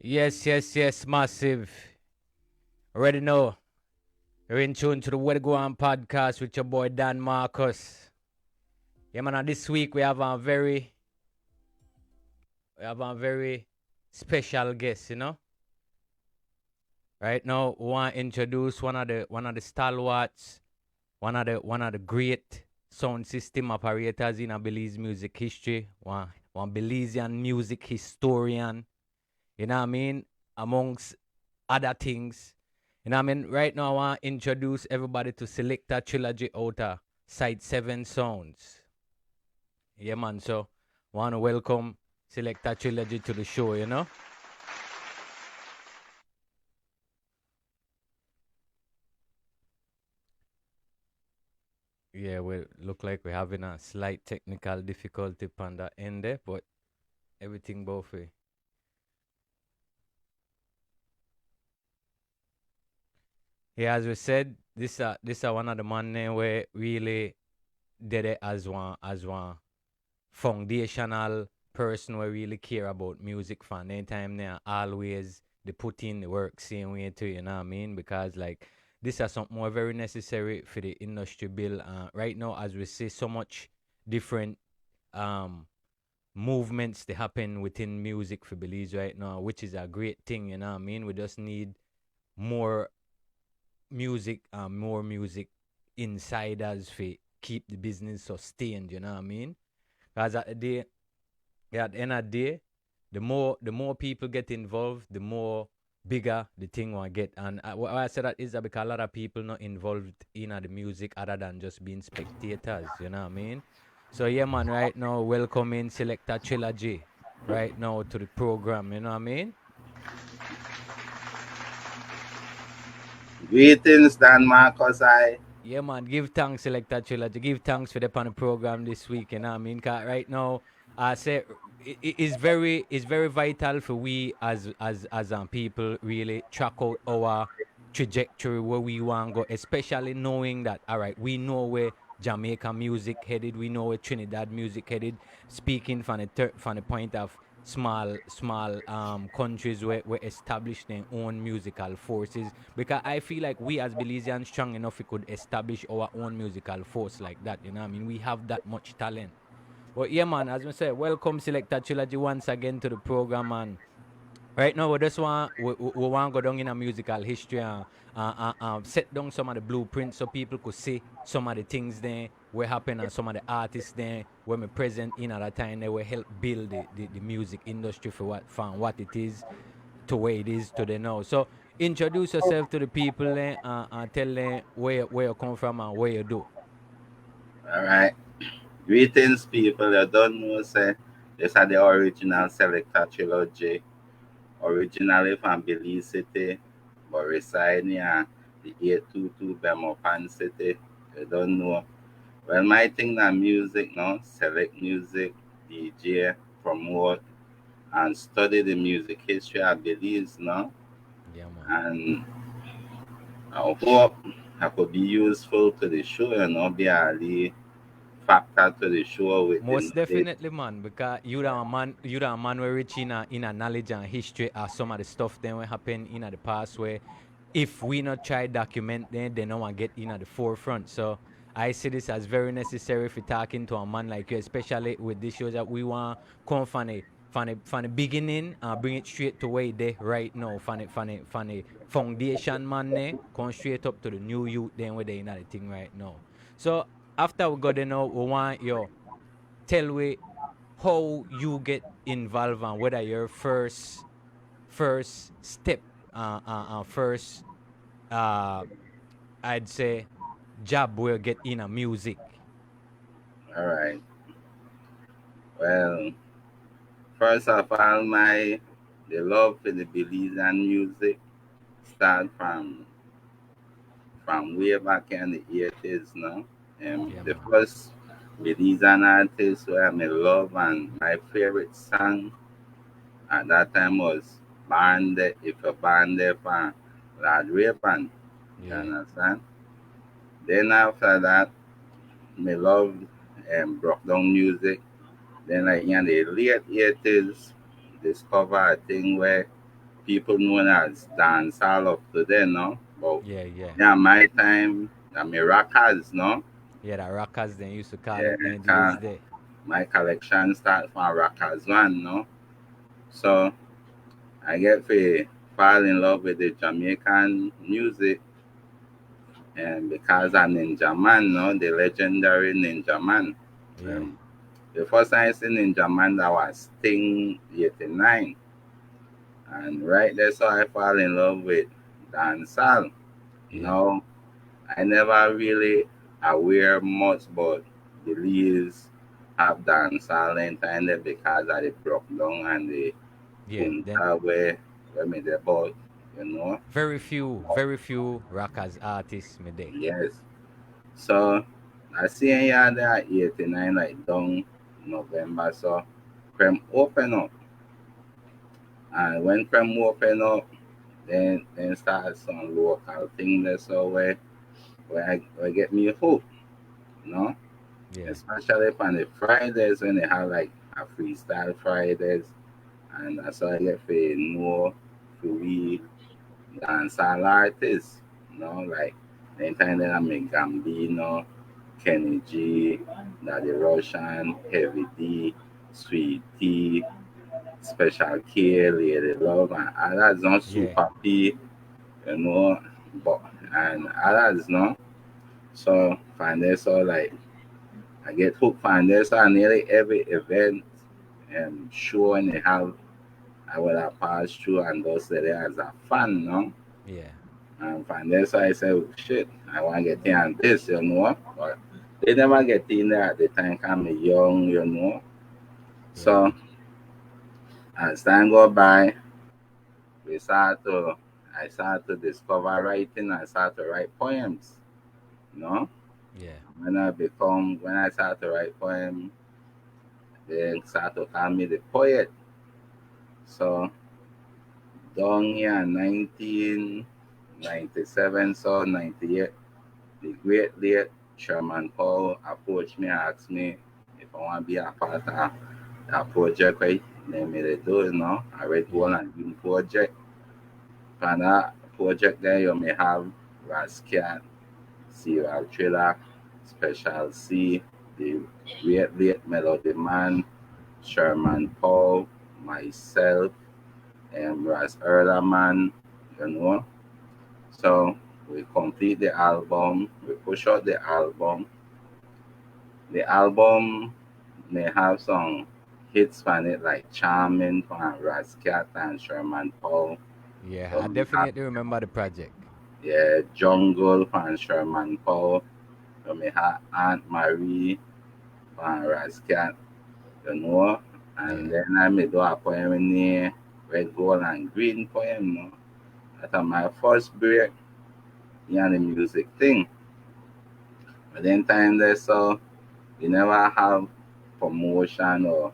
Yes, massive. Already know. You're in tune to the Where to Go On podcast with your boy Dan Marcus. Yeah, man, and this week we have a very special guest, Right now, we want to introduce one of the stalwarts, one of the great sound system operators in a Belize music history, one Belizean music historian, you know what I mean? Amongst other things. You know what I mean? Right now, I want to introduce everybody to Selecta Trilogy Outer Side 7 Sounds. Yeah, man. So, want to welcome Selecta Trilogy to the show. Yeah, we look like we're having a slight technical difficulty on the end there, but everything both way. Yeah, as we said, this are one of the man name where really did it as one foundational person who really care about music fan. Anytime they are always they put in the work same way too, you know what I mean? Because like this is something more very necessary for the industry bill. Right now as we see so much different um movements that happen within music for Belize right now, which is a great thing, you know what I mean? We just need more more music insiders for keep the business sustained, you know what I mean? Because at the end of the day, the more people get involved, the more bigger the thing will get. And why I say that is that because a lot of people not involved in the music other than just being spectators. You know what I mean? So yeah, man. Right now, welcoming Selecta Trilogy. Right now to the program. You know what I mean? Greetings, Dan Marcus. Yeah, man. Give thanks, Selecta Trilogy. Give thanks for the on the program this week. You know what I mean? 'Cause right now, I say it's very vital for we as people really track out our trajectory where we want to go, especially knowing that all right, we know where Jamaica music headed, we know where Trinidad music headed. Speaking from the point of small countries where establish their own musical forces, because I feel like we as Belizeans strong enough we could establish our own musical force like that, you know what I mean? We have that much talent. But yeah, man, as we say, welcome Selecta Trilogy once again to the program, man. Right now, we want to go down in a musical history and set down some of the blueprints so people could see some of the things there were happening and some of the artists there when we present in at a time they will help build the music industry from what it is to where it is to the now. So introduce yourself to the people there and tell them where you come from and where you do. All right. Greetings, people. You don't know, say, these are the original Selecta trilogy, originally from Belize City, but reside near the 822 Bemopan City. You don't know. Well, my thing that music, no, select music, DJ, promote, and study the music history of Belize, no. Yeah, man. And I hope I could be useful to the show, be a lead factor to the show within Most the definitely, man, because you the man were rich in a knowledge and history of some of the stuff that will happen in the past where if we not try document them, they no one get in at the forefront. So I see this as very necessary for talking to a man like you, especially with this show that we want come from the beginning and bring it straight to where they right now. From the foundation man there, come straight up to the new youth then where they in the thing right now. So after we got there now, we want you tell we how you get involved and whether your first step first uh I'd say job will get in a music. all right. Well, first of all, my the love for the Belizean music start from way back in the 80s now. Yeah, The man. first Belizean artist who I may love and my favorite song at that time was Bande, if a Bande from Lord Raven. You Yeah. understand? Then after that, me love broke down music. Then like in the late 80s, discover a thing where people known as dancehall up to then, no? But Yeah, yeah. yeah, my time, I mean rockers, no? Yeah, that rockers then used to call Yeah, it in days ca- day. my collection start from rockers one, no? So I get to fall in love with the Jamaican music, and because I'm Ninja Man, no, the legendary Ninja Man. Yeah, Um, the first time I seen Ninja Man, that was Sting 89. And right there, so I fall in love with dancehall. yeah, No, I never really aware much about Belize have dancehall entirely because of the broke down and the yeah. Then punta where me the boat, you know. very few rockers artists me day. Yes. So I see here there 89 like down November, so Creme open up. And when Creme open up, then start some local thing there so where I get me hooked, you know. Yeah, Especially on the Fridays when they have like a freestyle Fridays, and that's how I get to know who we dancehall artists, you know, like the time that I make Gambino, Kenny G, Daddy Russian, Heavy D, Sweet T, Special K, Lady Love, and others not yeah, Super P, you know, but and others no. So find this all like I get hooked on this on nearly every event and show and they have I will have passed through and those there as a fan, no? yeah, And from there so I said, oh, shit, I want to get in on this, you know. But they never get in there at the time I'm young, you know. yeah, So as time go by, we start to I start to discover writing, I start to write poems, you know. yeah, When I start to write poems, they start to call me the poet. So down here in 1997, so 98, the great late Sherman Paul approached me and asked me if I want to be a part of that project, right? They made it do, you know, a Red Gold yeah, and Green project. For that project there, you may have Rascat, Serial Thriller, Special C, the great late Melody Man, Sherman Paul, myself, and Ras Erlaman, you know. So we complete the album, we push out the album. The album may have some hits on it like Charming from Rascat and Sherman Paul. yeah. So I we have definitely remember the project. yeah, Jungle from Sherman Paul. So we have Aunt Marie from Rascat, you know. And Yeah, then I made a poem in the Red, Gold, and Green poem, you know. That's my first break in the music thing. But then time there, so you never have promotion or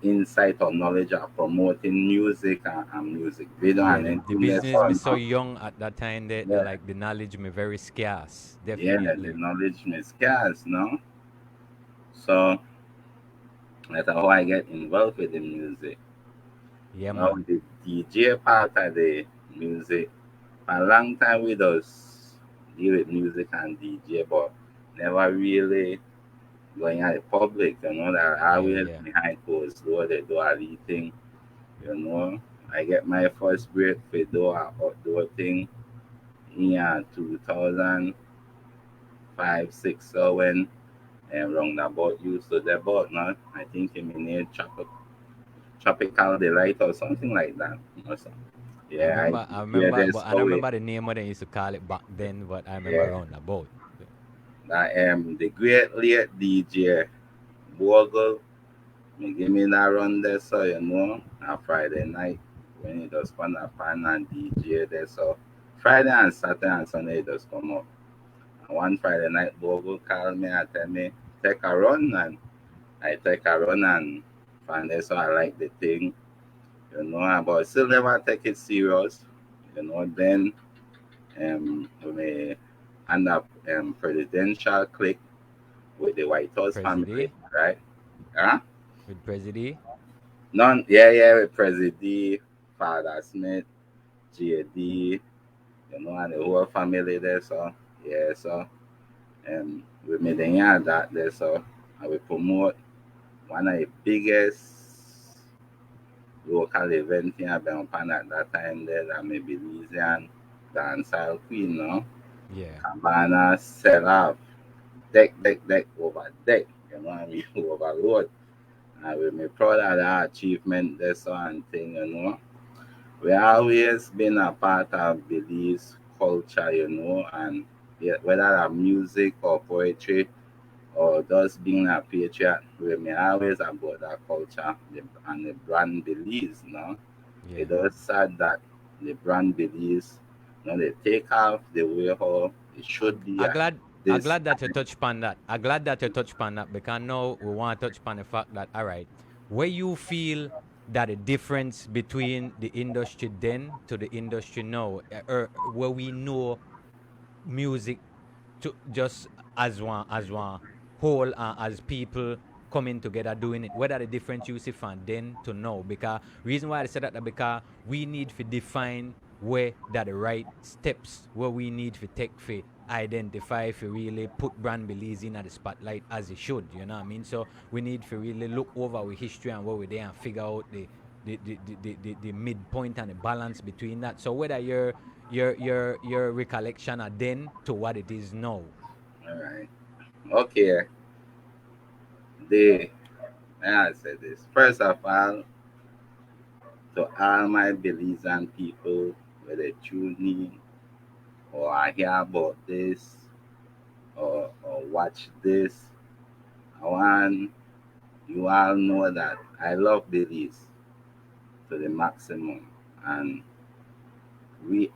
insight or knowledge of promoting music and music video yeah. and The anything there. business So me you so young at that time. The yeah, like the knowledge me very scarce. yeah, the Definitely. knowledge is scarce, no? So that's how I get involved with the music. Yeah, Now man. with the DJ part of the music. For a long time we just deal with music and DJ, but never really going at the public, you know, that Yeah, always yeah, behind closed door, they do a little thing, you know. I get my first break for do a outdoor thing in 2005, 6, so when round about used to the boat now. I think in near Tropical Delight or something like that. You know, so, yeah, I I yeah, remember, there's but I don't always remember the name what they used to call it back then. But I remember yeah. around the boat. That the great late DJ Bogle. Me give me that run there, so you know, on Friday night when he just come up and DJ there. So Friday and Saturday and Sunday he just come up. And one Friday night, Bobo call me and tell me take a run, and I take a run and find there. So I like the thing, you know, but still never take it serious, you know. Then we end up presidential click with the White House family, President right? Huh? with President. None, yeah, yeah, with President Father Smith, JD, and the whole family there. So yeah, so we made that there. So I will promote one of the biggest local event here upon at that time there that may be Belizean dancehall queen, no? Yeah. Cabana sell off deck over deck, I mean, overload. And we may proud of that achievement, this one thing. We always been a part of Belize culture, and yeah, whether a music or poetry or just being a patriot, we may always about that culture and the brand Belize. Yeah. It is sad that the brand Belize, they take off the way how it I, should be I at glad I this glad that you time. touch upon that. I glad that you touch upon that because now we want to touch upon the fact that all right, where you feel that the difference between the industry then to the industry now, or where we know music to just as one whole, as people coming together doing it. Whether the difference you see from then to now, because reason why I said that because we need to define where that the right steps where we need to take for identify if we really put brand Belize in at the spotlight as it should. You know what I mean? So we need to really look over our history and where we're there and figure out the midpoint and the balance between that. So whether your recollection are then to what it is now. All right. Okay. They, I say this. First of all, to all my Belizean people, whether tune in or I hear about this or watch this, I want you all know that I love Belize to the maximum. And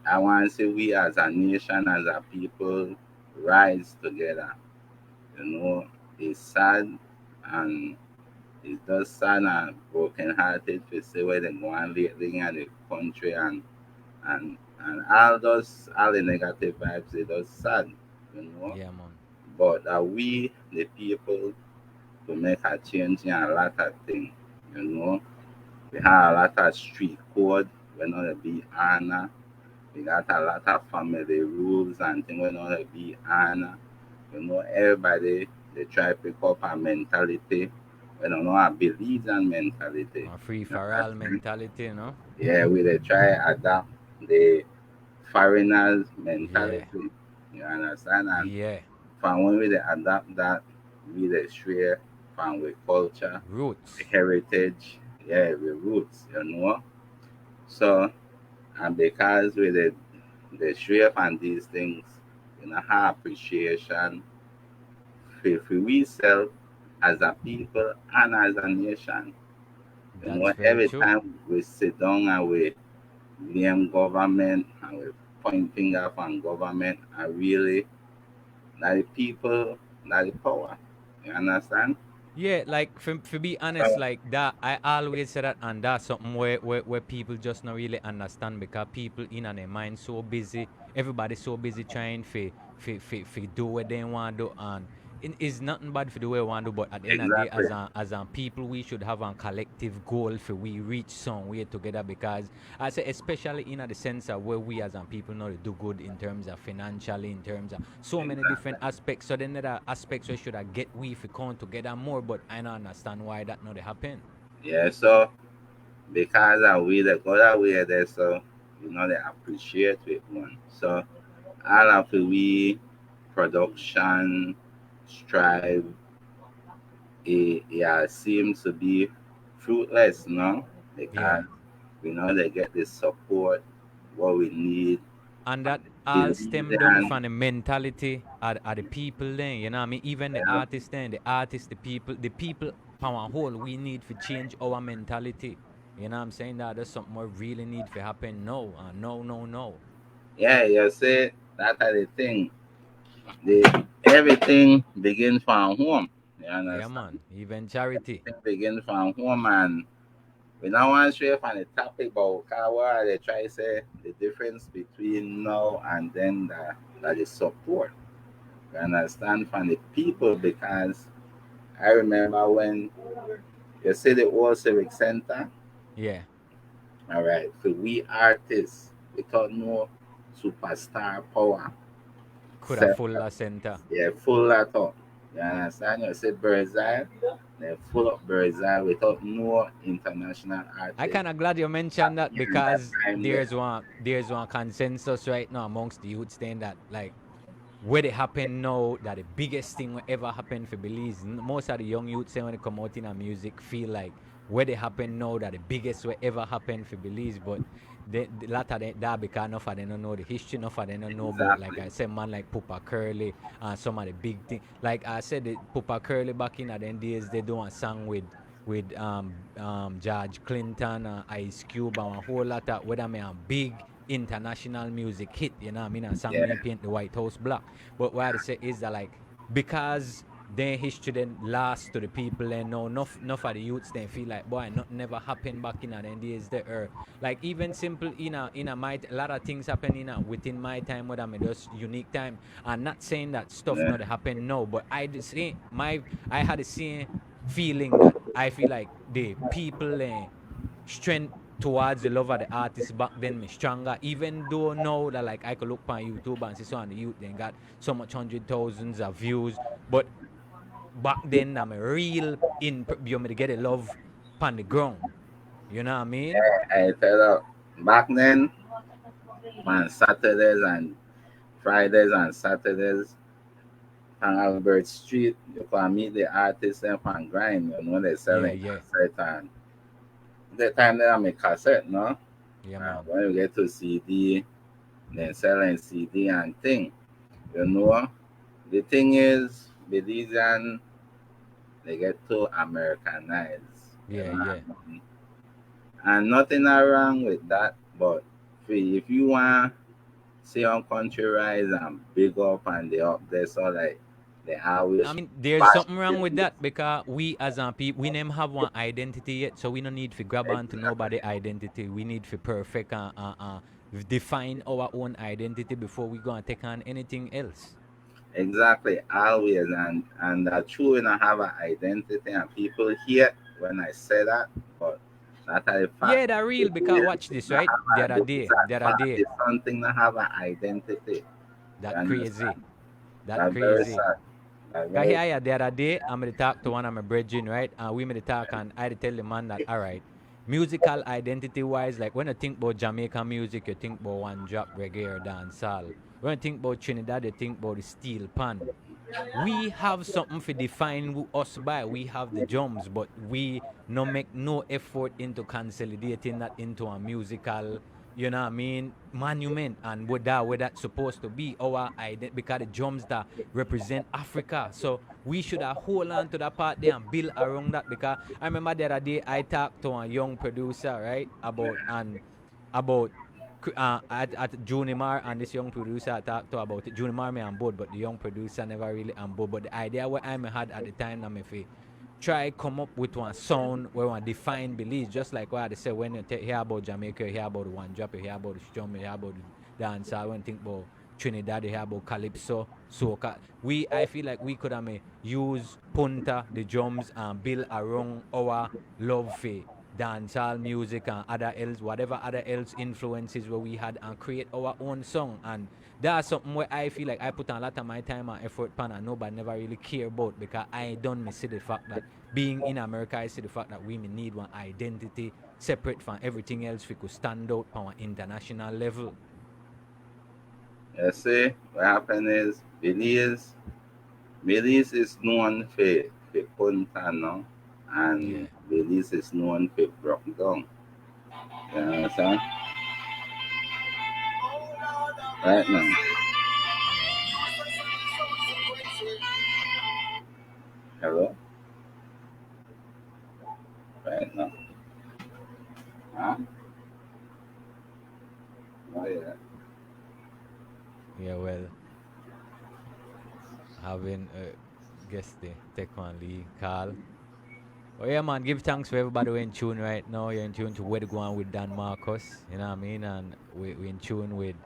I want to say we as a nation, as a people, rise together. You know, it's sad and it's just sad and broken-hearted to see where they go on lately in the country and all the negative vibes. It's just sad, you know. Yeah, man. But we, the people, to make a change in a lot of things, you know. We have a lot of street code. We not be honor. We got a lot of family rules and things we not be honor. Everybody they try to pick up a mentality. We don't know a Belizean mentality. A free You for all understand? mentality, you know? Yeah, we they try adapt the foreigners Yeah. mentality. You understand? And Yeah. from when we they adapt that, we they share from with culture, the Roots. heritage, yeah, with roots. So and because we the share from these things, have appreciation for we self as a people and as a nation. That's very Every true. time we sit down and we blame government and we point finger on government and really not the people, not the power. You understand? Yeah, like for be honest, So like that, I always say that, and that's something where people just not really understand because people in on their mind so busy, everybody so busy trying for do what they want to do, and it's nothing bad for the way we want to do, but at the end of the day, exactly, as a people, we should have a collective goal for we reach somewhere together because I say especially in the sense of where we as a people know to do good in terms of financially, in terms of so many exactly. different aspects. So then there are aspects we should have get we if we come together more, but I don't understand why that not happen. Yeah, so because we the other way there, so they appreciate it one. So all of we production strive it yeah seems to be fruitless, because Yeah. we know they get the support what we need And from that the all stem down Belizean. from the mentality of the people then, you know what I mean? Even the Yeah, artists then, the people power whole, we need to change our mentality. You know what I'm saying? That's something we really need to happen. No, no, no, no. yeah, you see that are the thing. The everything begins from home. You Yeah, understand? man. Even charity. Everything begins from home, and we now want to share on the topic about what they try to say the difference between now and then that is support. You understand from the people because I remember when you see the old civic center, Yeah. All right. So we artists without no superstar power. Could have Self, full la center. yeah, full lot up. You understand? You say bird's eye, they're full of bird's eye without no international I artist. kind of glad you mentioned that Yeah, that because time there. there's one consensus right now amongst the youth saying that like what it happened now that the biggest thing will ever happen for Belize. Most of the young youth say when they come out in our music feel like what it happened now that the biggest will ever happen for Belize, but the lot of that because enough of them don't know the history, enough of them don't know about like Exactly. I said man like Pupa Curly and some of the big things. Like I said, the Pupa Curly back in the days they do a song with George Clinton, Ice Cube, and a whole lot of whether me a big international music hit, you know what I mean? A song Yeah, me paint the White House black. But what I say is that like because their history then last to the people and know enough of the youths then feel like boy nothing never happened back in the days there like even simple in a my a lot of things happen within my time whether me just unique time. I'm not saying that stuff yeah, not happen no, but I had the same feeling that I feel like the people strength towards the love of the artist back then me stronger. Even though now that like I could look on YouTube and see some of the youth then got so much hundred thousands of views, but back then I'm a real in you me to get a love on the ground. You know what I mean? I tell you, back then, on Saturdays and Fridays and Saturdays, on Albert Street, you can meet the artists and on grind, you know, they're Yeah, selling yeah, cassette and the time that I make cassette, no? yeah, man. When you get to CD, then selling CD and thing, you know. The thing is, Belizean, they get too Americanized, you Yeah, know. yeah. And nothing wrong with that, but if you want see on country rise and big up and they up there, so like they I always mean, there's bash something wrong with the that because we as a people, we never have one identity yet, so we don't need to grab onto exactly, nobody identity. We need to perfect define our own identity before we go and take on anything else. exactly always and true when I have an identity and people hear when I say that, but that are the fact. Yeah, that real It because is watch this, not right? have The a other this is day, a the other fact. day, It's something that have an identity. You that crazy, understand? that That's very crazy. sad. That's Cause very here the other day, I'm gonna talk to one of my brethren, right? And we made a talk, and I tell the man that, all right, musical identity wise, like when you think about Jamaican music, you think about one drop reggae or dancehall. When you think about Trinidad, you think about the steel pan. We have something to define us by. We have the drums, but we no make no effort into consolidating that into a musical, you know what I mean, monument. And what that's supposed to be our identity because the drums that represent Africa. So we should have hold on to that part there and build around that because I remember the other day I talked to a young producer, right, about at Junimar and this young producer I talked to about it. Junimar me on board, but the young producer never really on board. But the idea what I had at the time, that if we try come up with one sound where one define beliefs, just like what I said when you hear about Jamaica, you hear about the one drop, you hear about the strum, you hear about the dancehall. When you think about Trinidad, you hear about calypso, soca. I feel like we could have use punta, the drums, and build around our love for dancehall music and other else, whatever other else influences where we had and create our own song. And that's something where I feel like I put a lot of my time and effort pan and nobody never really care about because I don't miss the fact that being in America, I see the fact that we may need one identity separate from everything else we could stand out on an international level. you see what happened is Belize is known for Punta no? Yeah. And Belize is known for broke down. You understand? Right now. Yeah. Hello? Right now. Huh? Oh yeah. Yeah, well, having a guest there, take one Lee, Carl. Oh yeah, man. Give thanks for everybody who in tune right now. You're in tune to where to go on with Dan Marcus. You know what I mean? And we in tune with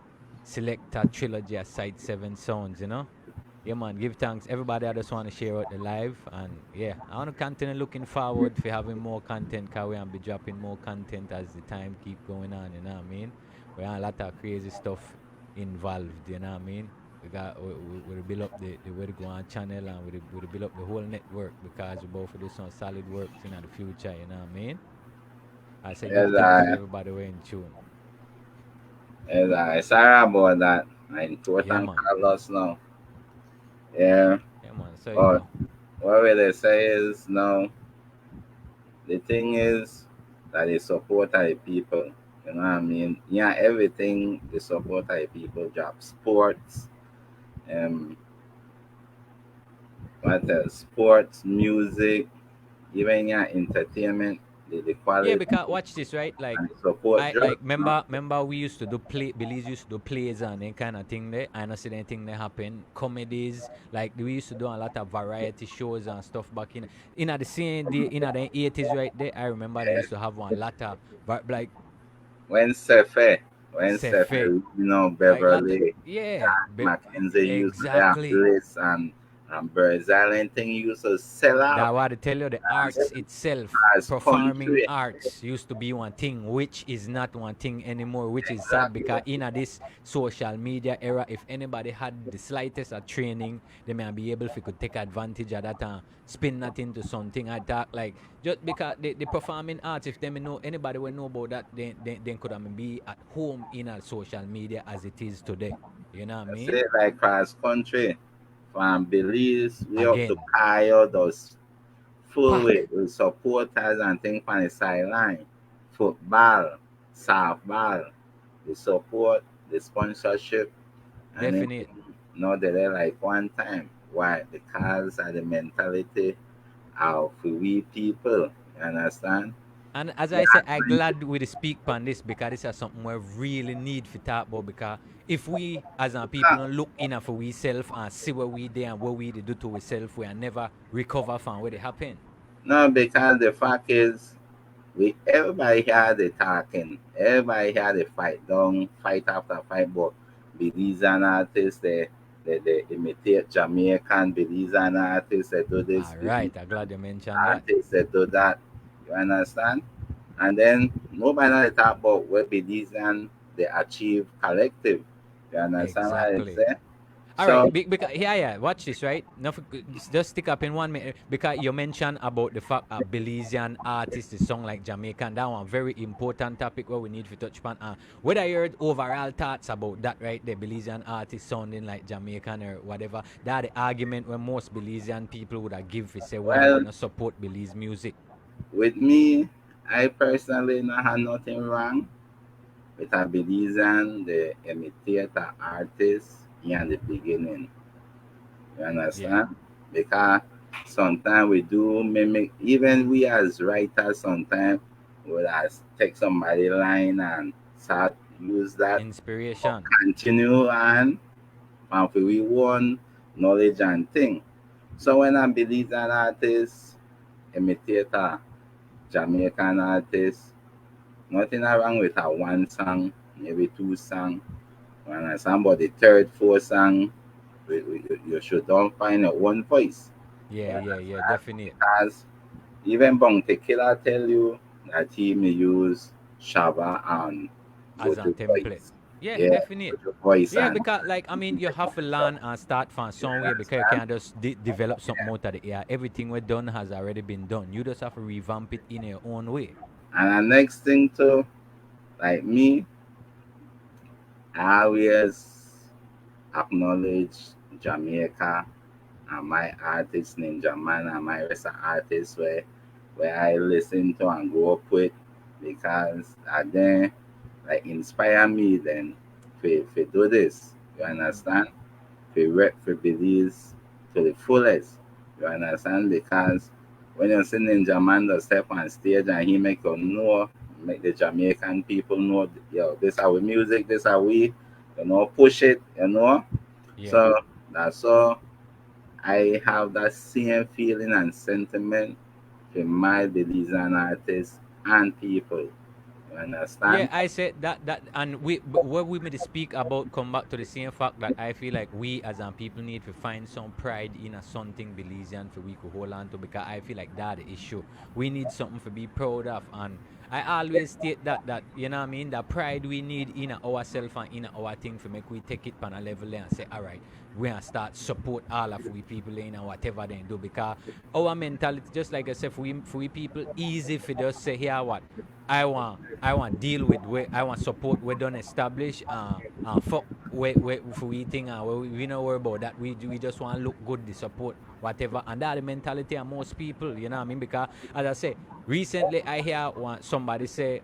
Selecta Trilogy at Site 7 Sounds, you know? Yeah, man, give thanks. Everybody, I just want to share out the live. And yeah, I want to continue looking forward for having more content because we want to be dropping more content as the time keep going on, you know what I mean? We have a lot of crazy stuff involved, you know what I mean? We build up the way to go on channel and we build up the whole network because we both do some solid works in the future, you know what I mean? I say give Yes, thanks for everybody we're in tune. sorry about that. I'm Yeah, important man. Carlos now. Yeah. Yeah, man. So you But go. what will they say is no. The thing is that they support our people. You know what I mean? Yeah, everything they support our people. Job, sports, um, what else? Sports, music, even yeah, entertainment. The Yeah, quality because watch this, right? Like and support I like drugs. No? remember we used to do Belize used to do plays and then kind of thing there. I know see anything that happen. Comedies, like we used to do a lot of variety shows and stuff back in the same day in the 80s right there. I remember they used to have one lot of like When Sefe, Sefe, like lot Beverly, yeah, Mackenzie used exactly. Bliss and Birds Island thing used to sell That out what I tell you, the arts itself, as performing country. arts used to be one thing, which is not one thing anymore, which is sad Exactly. because in this social media era, if anybody had the slightest of training, they may be able to could take advantage of that and spin that into something. I thought like just because the performing arts, if they may know anybody will know about that, then could be at home in a social media as it is today. You know what I I mean? say like cross country from Belize way up to Again, Kyle, those full pack, with supporters and things on the sideline. Football, softball, the support, the sponsorship, and definite. everything. No, they're like one time. Why? Because of the mentality of we people. You understand? And as Yeah, I say, I glad we speak on this because this is something we really need to talk about because if we as our people don't look enough for we self and see what we do and what we do to ourselves, we are never recover from what it happened. no, because the fact is, we everybody had the talking, everybody had the fight down, fight after fight, but Belizean artists, they imitate Jamaican Belizean artists, they do this, All right, Belizean I'm glad you mentioned that. artists, they do that. You understand? And then nobody talk about what Belizean they achieve collective. You understand what I Exactly. say? All right, So because yeah, watch this, right? Now, just stick up in 1 minute because you mentioned about the fact a Belizean artist is song like Jamaican. That one very important topic where we need to touch upon. Whether you heard overall thoughts about that, right? The Belizean artist sounding like Jamaican or whatever. That the argument where most Belizean people would have give to say why we well, not support Belize music. with me, I personally not have nothing wrong with a Belizean, the imitator artist in the beginning. You Yeah, understand? Because sometimes we do mimic, even we as writers, sometimes we as take somebody line and start use that or inspiration. continue and we want knowledge and thing. So when I believe an artist, imitator, Jamaican artist, nothing wrong with a one song, maybe two song. When somebody third, fourth song, you should don't find your own voice. You Yeah, understand? definite. Because even Bounty Killer tell you that he may use Shaba and go As a to template. voice. Yeah, Yeah, go definite. to voice Yeah, and because like I mean, you have to learn and start from you somewhere because you understand? can't just develop something out of the air. Everything we're done has already been done. You just have to revamp it in your own way. And the next thing too, like me, I always acknowledge Jamaica and my artist Ninja Man and my rest of artists where I listen to and grow up with because then like inspire me then to do this. You understand? To rep for Belize to the fullest. You understand? Because when you see Ninja Man to step on stage and he make you know, make the Jamaican people know, yo, this our music, this our we, push it, Yeah, So that's all I have that same feeling and sentiment for my Belizean artists and people. You Yeah, understand? I said that, and where we made speak about come back to the same fact that I feel like we as people need to find some pride in a something Belizean for we could hold on to, because I feel like that the issue. We need something to be proud of, and I always state that you know what I mean, the pride we need in ourselves and in our thing for make we take it on a level there and say, all right, we gonna start support all of we people in whatever they do, because our mentality, just like I said, for we people easy for just say here what I want deal with where I want support we don't establish fuck where for we think we know worry about that, we just want to look good, the support whatever, and that the mentality of most people, you know what I mean, because as I say, recently I hear somebody say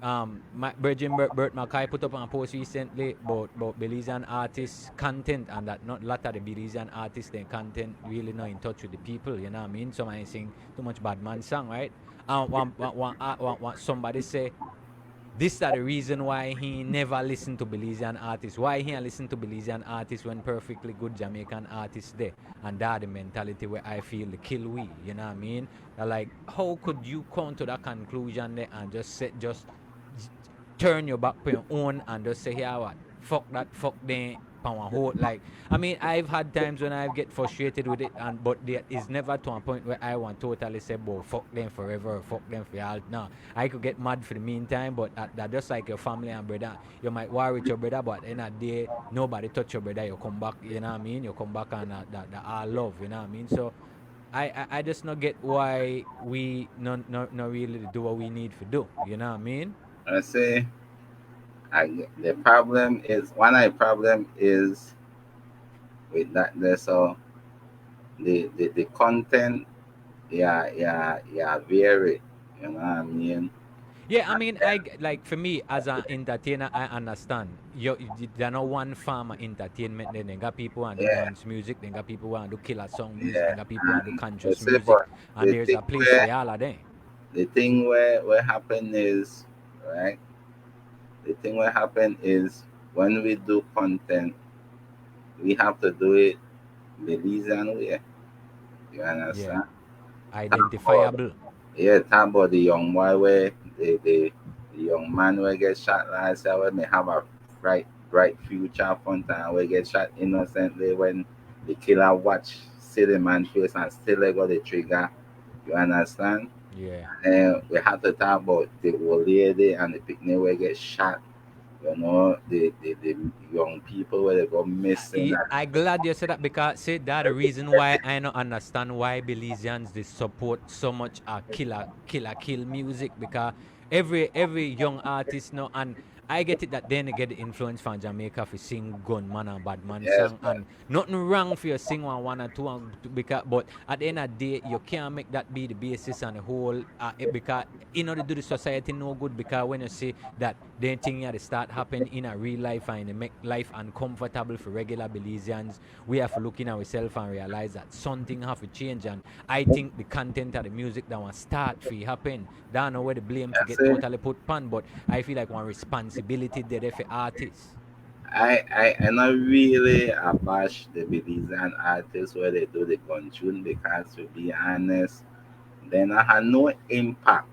my Virgin Bert Mackay put up on a post recently about Belizean artists content, and that not a lot of the Belizean artists their content really not in touch with the people, you know what I mean, somebody sing too much bad man song, right? Somebody say this is the reason why he never listened to Belizean artists. Why he listen to Belizean artists when perfectly good Jamaican artists there? And that the mentality where I feel the kill we. You know what I mean? Like, how could you come to that conclusion there and just turn your back on your own and just say, yeah, what? Fuck that, fuck them. Like, I mean, I've had times when I get frustrated with it, and but there is never to a point where I want totally say, "Boy, fuck them forever, or fuck them for all." No, I could get mad for the meantime, but that just like your family and brother, you might worry with your brother, but at the end of the day, nobody touch your brother. You come back, you know what I mean? You come back and that all love, you know what I mean? So I just not get why we not really do what we need to do, you know what I mean? I say the problem is one of the problem is with that there, so the content, yeah vary, you know what I mean. Yeah, I mean, like for me as an entertainer, I understand. There no one farm of entertainment. Then they got people who do Yeah, dance music. They got people who do killer song music. They yeah, got people who do and I conscious say, music. but And the there's thing a place for where all of them. the thing where happen is, right, the thing where happen is when we do content, we have to do it the Belizean way, you Yeah, understand. Talk about, identifiable. yeah, talk about the young boy where the young man will get shot last year, when may have a bright future front, and will get shot innocently when the killer watch see the man face and still let go the trigger. You understand? Yeah. And we have to talk about the old lady and the picnic will get shot. You know, the young people where they go missing. I glad you said that, because say that the reason why I don't understand why Belizeans they support so much kill music, because every young artist now, and I get it that then they get the influence from Jamaica for sing gunman and bad man Yes, song, man. and nothing wrong for you sing one or two because, but at the end of the day you can't make that be the basis and the whole because in order to do the society no good, because when you see that then thing had to start happen in a real life and it make life uncomfortable for regular Belizeans, we have to look in ourselves and realize that something have to change. And I think the content of the music that want start for happen, don't know where the blame for I get say, totally put pan, but I feel like one responsibility there for artists. I not really abash the Belizean artists where they do the gun tune, because to be honest, then I had no impact.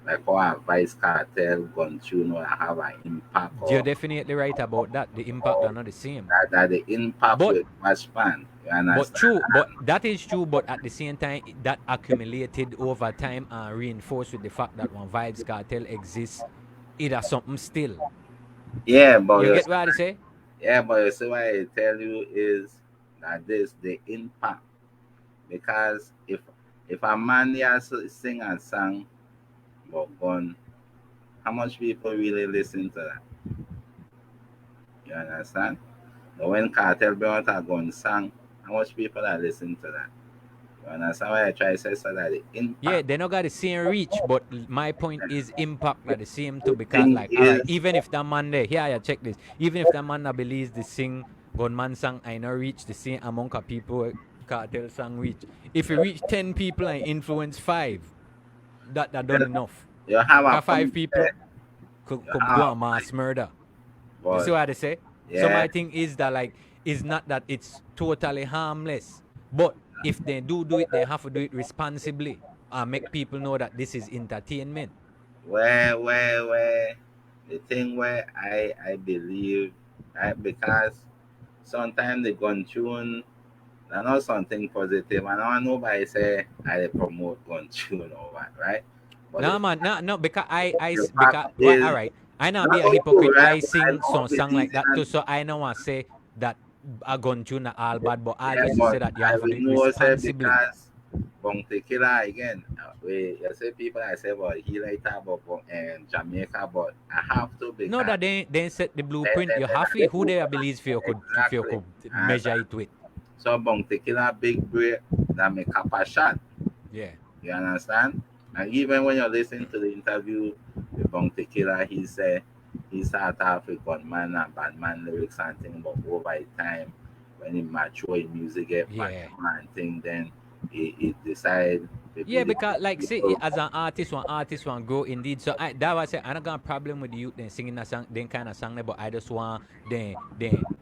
Like how a Vice Cartel gun tune will have an impact, You're definitely right about that. The impact or are not the same. that the impact But with much span. You But understand? true, but that is true. But at the same time, that accumulated over time and reinforced with the fact that one vibes cartel exists, it has something still. Yeah, but You you get what I say? see what I tell you is that this the impact, because if a man here sing a song about gun, how much people really listen to that? You understand? But when Cartel brought a gun song, how much people are listening to that? You understand what I try to say? So that the Yeah, impact, they not got the same reach, but my point is impact like the same too. the Because thing like, all right, is, even if that man there, here, yeah, check this. Even if that man that believes the sing gunman song, I not reach the same amount of people cartel song reach. If you reach 10 people and influence five, that done enough. you have a Because five point people there. You could go have on a point. mass murder. You see But what I say? So yeah, my thing is that like it's not that it's totally harmless, but if they do it, they have to do it responsibly and make people know that this is entertainment. where the thing where I believe, right? Because sometimes the gun tune, I know something positive. I know nobody say I promote gun tune or what, right? But No man, no, because the because fact well, all is, right. I not not be a only you, hypocrite. right? I But I sing know some song like Belize that too. and So I don't want to say that a gun tune not all bad, but I yeah, used to say but that you I have to will do it know say responsibly. because Bounty Killer again. We you say people I say about he later about Jamaica, but I have to No, because that they set the blueprint. You then have to I who do they believes for you exactly. could And measure it with. so Bounty Killer big break that make up a shot. Yeah. You understand? And even when you listen to the interview with Bounty Killer, he said he started off with gunman and bad man lyrics and things, but over time, when he mature in music, get Yeah. mature and thing, then he decide to be Yeah, the because like say people. as an artist want grow indeed. So that was say I don't got a problem with the youth then singing that song, then kind of song there, but I just want then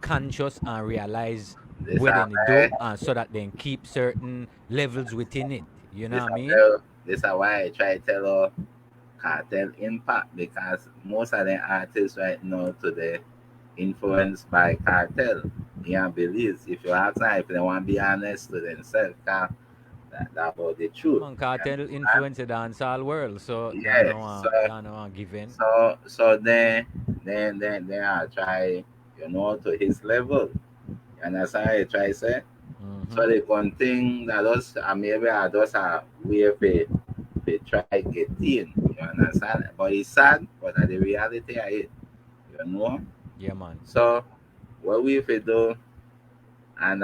conscious and realize This where are they why do and so that they keep certain levels within it. You know this what I are mean? why this are why I try to tell her cartel impact because most of the artists right now today influenced by cartel. Yeah, Belize. If you ask them if they want to be honest to themselves, that about the Yeah, truth. man, You cartel understand? influence the dancehall world. So Yeah. So that no one given. then I try, to his level. You understand what I try to say? Mm-hmm. So the one thing that us maybe I just a way they try get in. You understand? But it's sad, but the reality of it, you know. Yeah, man. So what we if do and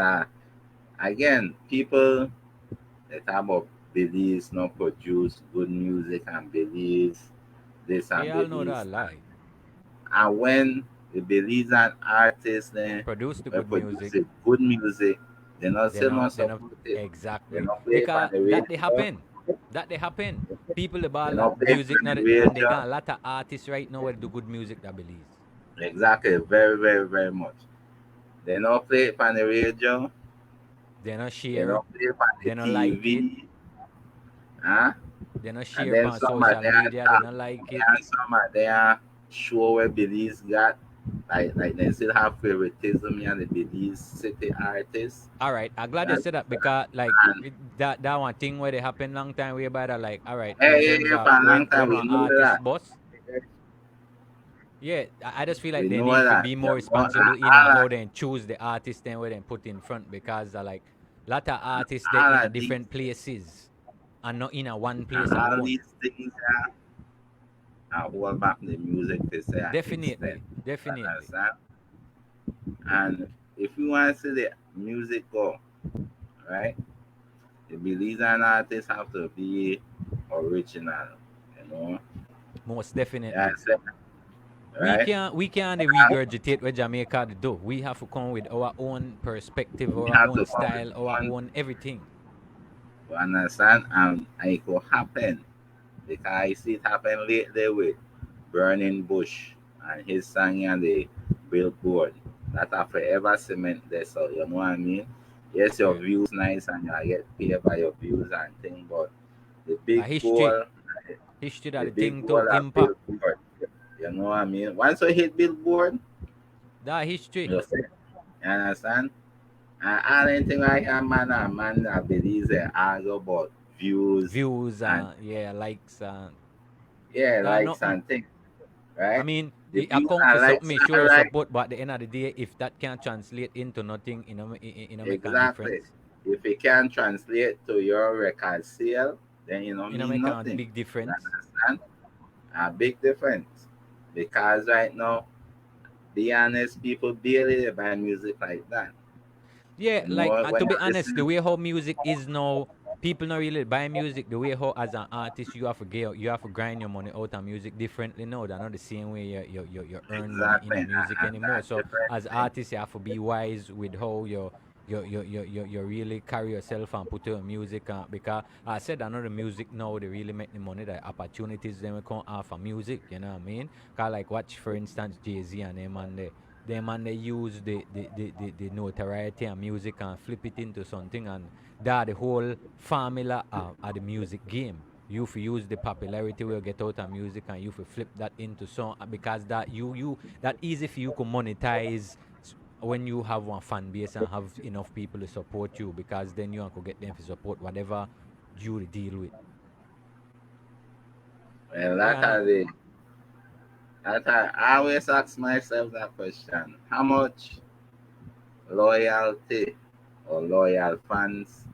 again people they talk about Belize not produce good music and Belize this and Yeah, I'll know Belize that that. lie. And when the Belizean artists then Produce the were good music. producing good music, they not They're still not not they're not support it. They exactly not play it on because the that they radio. happen. That they happen. People They about not play it music on now the and they got radio. a lot of artists right now that do good music that Belize. Exactly, very, very, very much. They not play it on the radio. They not They share, not play it on the they not like it, TV. Huh? they not And share then on some of social their media, they talk, not like it. and some of their show where Belize got like they still have favoritism and the Belize city artists. All right, I'm glad You you said understand? that because like And that one thing where they happen long time way by that like all right in hey, terms for of a long time when we our know artist that. boss. Yeah, I just feel We like they know need to that. be You more know, responsible in how they choose the artist and where they put in front because like lot of artists they all in a of these different places and not in a one and place all alone. these things are hold back the music to say an extent. Definitely, You definitely. understand? And if you want to see the music go, right? The Belizean artists have to be original, you know. Most Yeah, definitely. right? We can't regurgitate what Jamaica do. We have to come with our own perspective, We our have to own come with style, our one own everything. to understand, and it will happen because I see it happen lately with Burning Bush and his song on the billboard. That are forever cement there, so you know what I mean? Yes, your Yeah. views nice and you get paid by your views and thing, but the A big history. goal, History that the the big thing goal to of impact. billboard. You know what I mean? Once you hit billboard, That history. you see, you understand? And anything like a man that believes they argue about views Views and yeah, likes yeah, that likes nothing. and things, I right? mean, The you views account for and something, likes you show are your right. support, but at the end of the day, if that can't translate into nothing, make a Exactly. difference. If it can translate to your record sale, then you know mean Make a nothing. big You difference. understand? A big difference. Because right now, be honest, people barely they buy music like that. Yeah, You like know, when to you be honest, the listen, way how music is now, people not really buy music. The way how as an artist you have to grind your money out of music differently now. They're not the same way you earn money in exactly, a music and anymore. that So different as thing. artists, you have to be wise with how you really carry yourself and put your music because I said another music now they really make the money the opportunities they come out for music, you know what I mean? Cause like watch for instance Jay-Z and them and they use the notoriety and music and flip it into something and that the whole formula of the music game. You for use the popularity will get out of music and you for flip that into song because that you that easy for you to monetize when you have one fan base and have enough people to support you because then you can get them to support whatever you deal with. Well, Yeah, no. I always ask myself that question. How much loyalty or loyal fans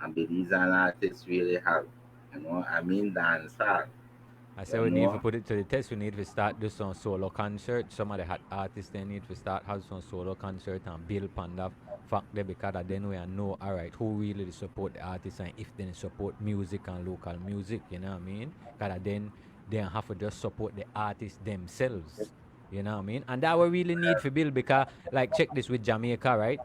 and Belize and artists really have? I mean dancehall, I say you we need to know. put it to the test. We need to start do some solo concert. Some of the hot artists they need to start have some solo concert and build upon that fact there because then we know all right who really support the artists and if they support music and local music, you know what I mean? Because then they have to just support the artists themselves. You know what I mean? And that we really need for build because like check this with Jamaica, right?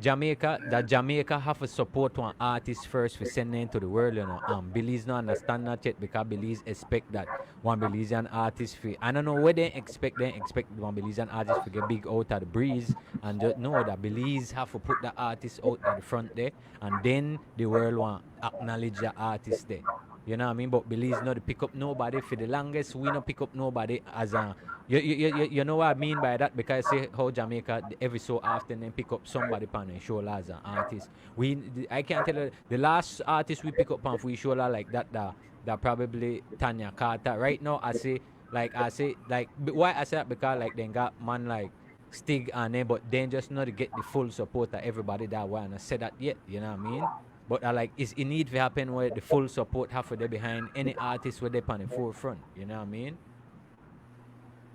Jamaica have to support one artist first for sending to the world, you know. Belize not understand that yet because Belize expect that one Belizean artist for I don't know what they expect one Belizean artist to get big out of the breeze and just know that Belize have to put the artist out at the front there and then the world want acknowledge the artist there. You know what I mean? But Belize not to pick up nobody for the longest. We not pick up nobody as a you know what I mean by that because I say how Jamaica every so often then pick up somebody pan and show as an artist. I can't tell you the last artist we pick up on for show like that probably Tanya Carter. Right now I say like why I say that because like they got man like Stig and them, but then just not to get the full support of everybody that wanna say that yet. You know what I mean? But like it's it need to happen where the full support have for they behind any artist where they on the forefront. You know what I mean?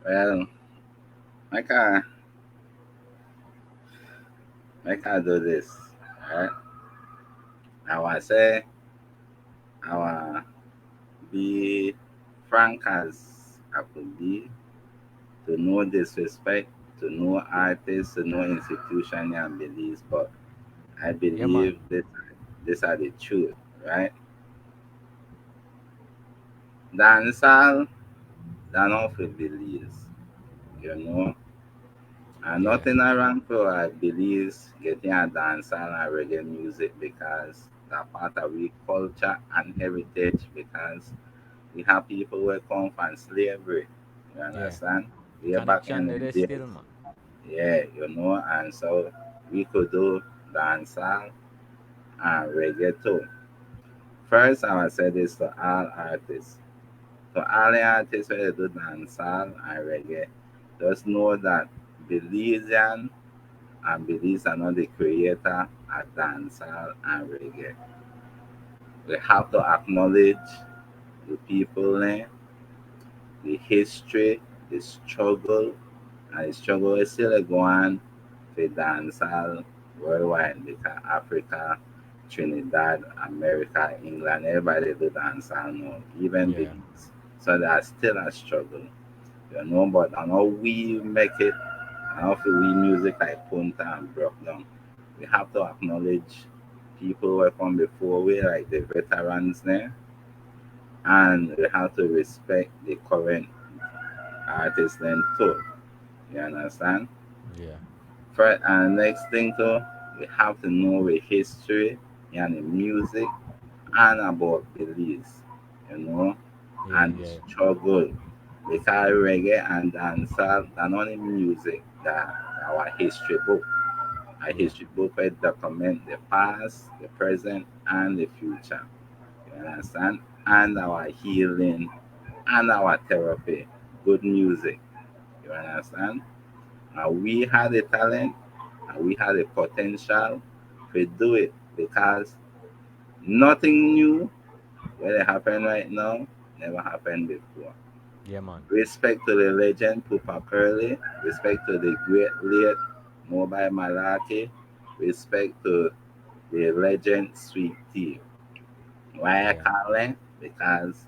Well, I can do this. Right? I want to say I want be frank as I could be, to no disrespect, to no artist, to no institution and beliefs, but I Yeah, man. believe that these are the truth, right? Dancehall, they're not for beliefs, you know. And Yeah. nothing wrong for I believe getting a dancehall and reggae music because they're part of we culture and heritage because we have people who come from slavery. You Yeah. understand? The Way back connection in there the is days. still, man. Yeah, and so we could do dancehall and reggae too. First, I will say this to all artists. To all the artists who do dancehall and reggae, just know that Belizean and Belize are not the creator of dancehall and reggae. We have to acknowledge the people, the history, the struggle, and the struggle is still going for dancehall worldwide because Africa, Trinidad, America, England, everybody do dancehall now, even Yeah. Belize. So there's still a struggle, but I know we make it, I know for we music like Punta and broke down. We have to acknowledge people who come before we, like the veterans there, and we have to respect the current artists then too. You understand? Yeah. First, and next thing too, we have to know the history and the music and about Belize, you know, Yeah. and the Yeah. struggle. Because reggae and dancehall are not the music that our history book. Our Yeah. history book will document the past, the present, and the future. You understand? And our healing and our therapy. Good music. You understand? We had the talent and we had the potential to do it because nothing new what happened right now never happened before. Yeah, man. Respect to the legend Pupa Curly, respect to the great late Mobile Malaki, respect to the legend Sweet Tea. Why I Yeah. call them? Because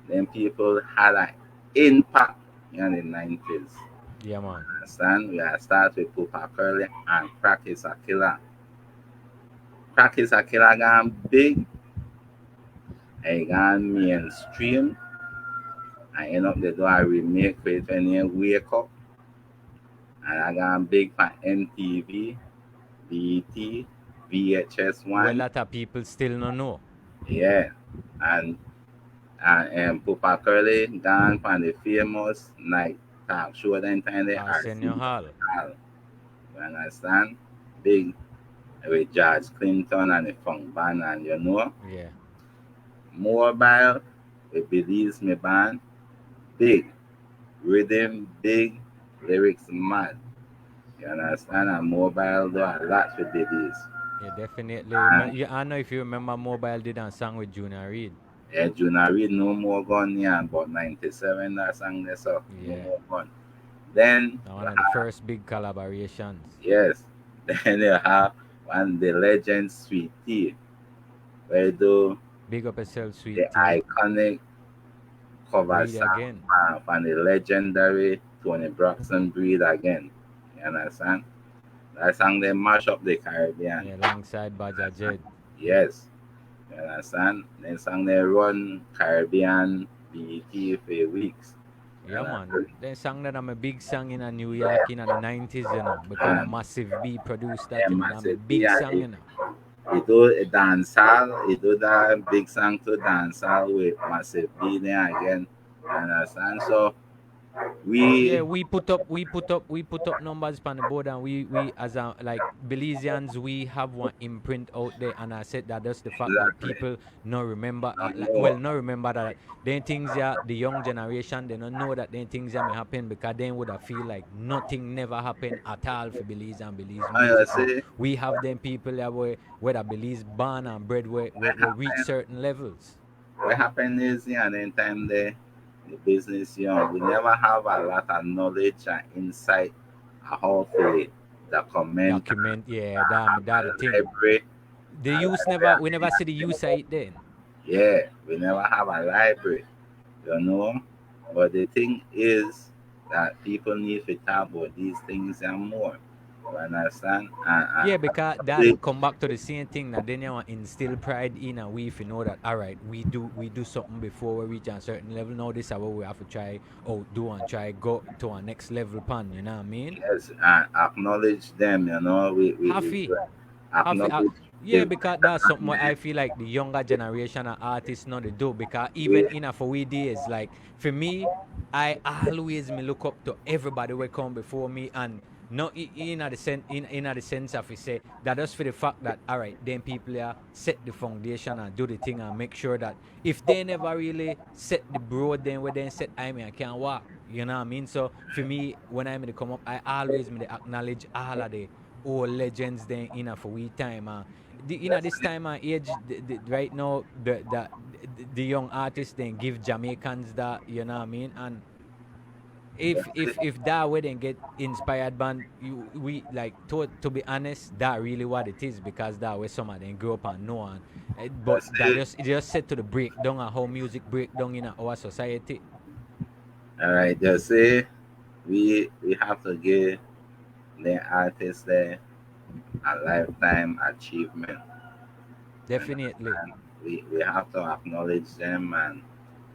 them people had an impact in the 90s. Yeah, man. Understand? We are start with Pupa Curly and Crack is a Killer. Crack is a Killer gone big, I gone mainstream, I end up the do a remake with any Wake Up, and I gone big for MTV, BET, Well, VHS1, lot of people still no know. yeah, and And Pupa Curly gone from the famous night talk show then time the Arsenio Arsenio Hall. Hall. You understand? Big with George Clinton and the funk band and you know. Yeah, Mobile with Belize me band. Big. Rhythm big. Lyrics mad. You understand? And mobile do a lot with Belize. yeah, definitely. And Yeah, I know if you remember, Mobile did a song with Junior Reid. Juna Reid no more gun here about 97 that song there so no Yeah, more gun. Then now you one of the have first big collaborations. yes. Then you have one the legend Sweet Tea where do Big up yourself, the Sweet Tea. iconic cover Breathe song again. from the legendary Tony Braxton Breed Again. You understand? That song they mash up the Caribbean. Yeah, alongside Baja Jed. Yes. You understand? Then song they run Caribbean BET for weeks. You Yeah, man. understand? Then song that I'm a big song in New York in the 90s, because a And Massive B produced that, then I'm a Massive B big song, he do a dancehall, he do that big song to dancehall with Massive B there again. You understand? So Yeah, we we put up numbers on the board, and we as a like Belizeans, we have one imprint out there, and I said that that's the fact that exactly people not remember, don't like, well, know. not remember that then things, yeah, the young generation, they don't know that then things, yeah, may happen, because then would have feel like nothing never happened at all for Belize and Belize I music. But say we have them people that where the Belize born and bred, where reach certain levels. what happened is yeah, and then time the business young. We never have a lot of knowledge and insight how to document Document, yeah, that the a thing. library. The A use library never, we never see the use of it then. yeah, we never have a library, you know. But the thing is that people need to talk about these things and more. You understand? Yeah, because that Knowledge, come back to the same thing that then you want instill pride in, and we if you know that all right, we do something before we reach a certain level. Now this is what we have to try do and try go to our next level pan, you know what I mean? yes, and acknowledge them, you know. We Happy. acknowledge Yeah, the because that's something what I feel like the younger generation of artists know they do. Because we even in a for we days, like for me, I always me look up to everybody who come before me, and not in the sense of we say that just for the fact that all right, then people here set the foundation and do the thing and make sure that if they never really set the broad, then where they set I mean I can't walk. You know what I mean? So for me, when I'm to come up, I always me acknowledge all of the old legends then in a for we time. that's This time and age, right now, the young artists then give Jamaicans that, you know what I mean? And if that way then get inspired band, we like to be honest, that really what it is, because that way some of them grew up and know, and but that's that it. just it just set to the breakdown of how music breakdown in our society. All right, just say we have to give the artists there a lifetime achievement. And Definitely. we have to acknowledge them and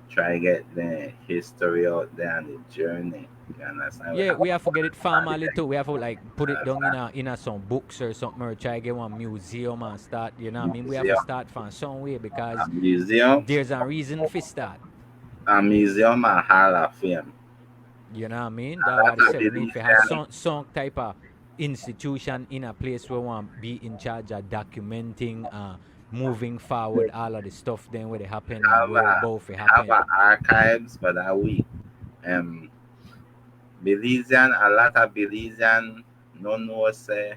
try get the history out there and the journey. You understand? We Yeah, have we have to get it to formally too. We have to like put it down in a some books or something, or try get one museum and start. You know what I mean? We have to museum, start from some way, a because museum, there's a reason for start. a museum and Hall of Fame. You know what I mean? A That what lot I of say. We need to have Belizean, some type of institution in a place where one be in charge of documenting, moving forward all of the stuff then where they happen and have where a both it have happen. a archives for that week. Um, Belizean, a lot of Belizean no know say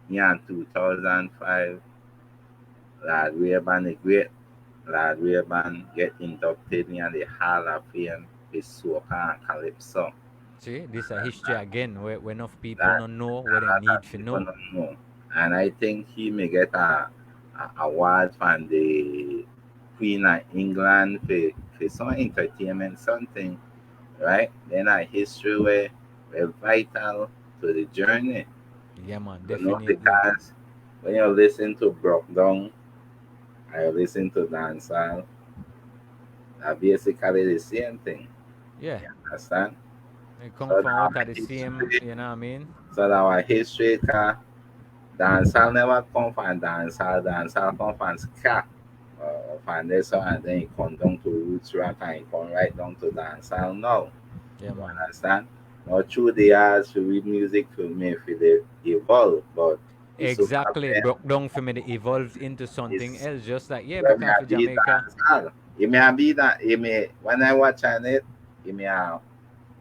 yeah, 2005, Lad Rayban, the great Lad Rayban, get inducted in the Hall of Fame with soca and calypso. See, this is a history again where enough people That don't know a what they lot need of to people know. don't know. And I think he may get a award from the Queen of England for some entertainment, something, right? Then a history where vital to the journey, Yeah, man, you know, definitely. because when you listen to Broke Down, I listen to Dancehall, are basically the same thing. Yeah, Understand? they come So that from out our of the same. history, You know what I mean? so that our history can dancehall never come from dancehall, dancehall come from ska, on this one, and then he come down to roots rock and he come right down to dancehall now. Yeah, You man. understand? Now through the years for read music for me for the evolve, but it's so Exactly. happen Broke down for me to evolve into something is else. Just like, yeah, when me because a for be Jamaica. dancehall. It may be that it may when I watch on it, it may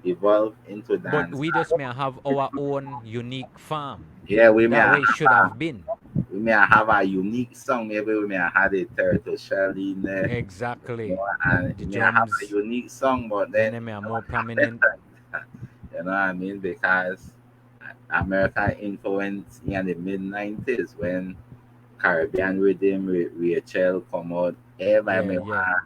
evolve into But we just dancehall. may have our own unique farm. Yeah, we may That have way it should have been. we may have a unique song. Maybe we may have the turtle shell in there, you Exactly. know, and The it may have a drums, unique song, but then then they it may are more don't prominent. happen. You know what I mean? Because American influence in the mid 90s when Caribbean rhythm, Rachel come out, Yeah, everybody yeah. want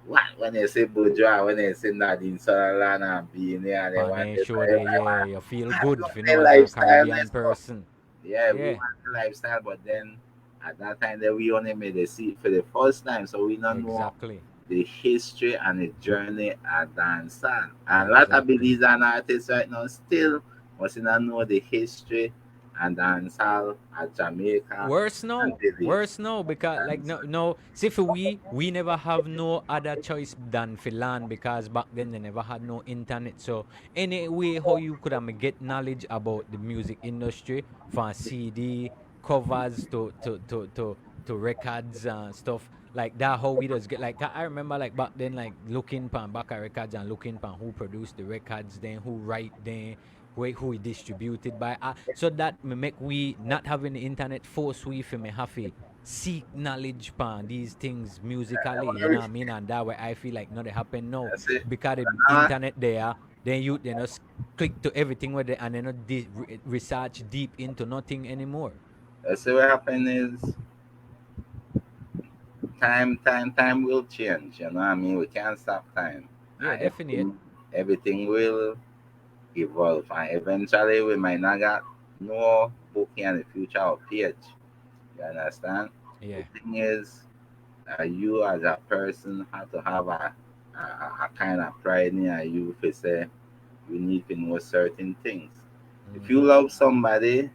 what when they say bourgeois, when they say Nadine Sutherland and being there, and they want Pane this, show there, everybody yeah. want You feel that good was if you know their as a lifestyle, Caribbean let's go. person. Yeah, we Yeah, want the lifestyle, but then at that time that we only made a seat for the first time, so we don't know exactly. the history and the journey at dancehall. And a lot of Exactly. Belize and artists right now still must not know the history and dancehall at Jamaica Worse and no. Belize. Worse no, because like And no see for we never have no other choice than for land because back then they never had no internet. So any way how you could get knowledge about the music industry from CD covers to records and stuff like that how we just get like I remember like back then like looking pan back at records and looking pan who produced the records then who write then who it distributed by. So that me make we not having the internet force we for me have to seek knowledge pan these things musically, you know what I mean? And that way I feel like nothing happen now that's it. because the Uh, internet there, then you just click to everything with it and then not research deep into nothing anymore. that's what happened is time will change, you know what I mean? We can't stop time. Yeah, definitely. Everything will evolve and eventually we might not get no book in the future or page. You understand? The Yeah. thing is, you as a person have to have a kind of pride in you to say you need to know certain things. If you Hmm. love somebody,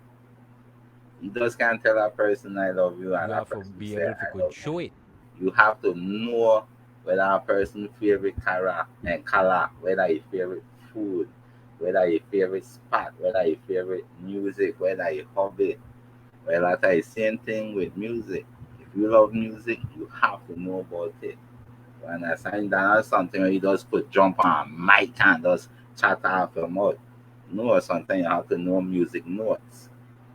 you just can't tell a person I love you and You that have to person be say able to I could love you. show it. You have to know whether a person favorite color, whether your favorite food, whether your favorite spot, whether your favorite music, whether your hobby. Well, that's the same thing with music. If you love music, you have to know about it. You understand? That's not something where you just could jump on a mic and just chat off your mouth. No, something you have to know music notes.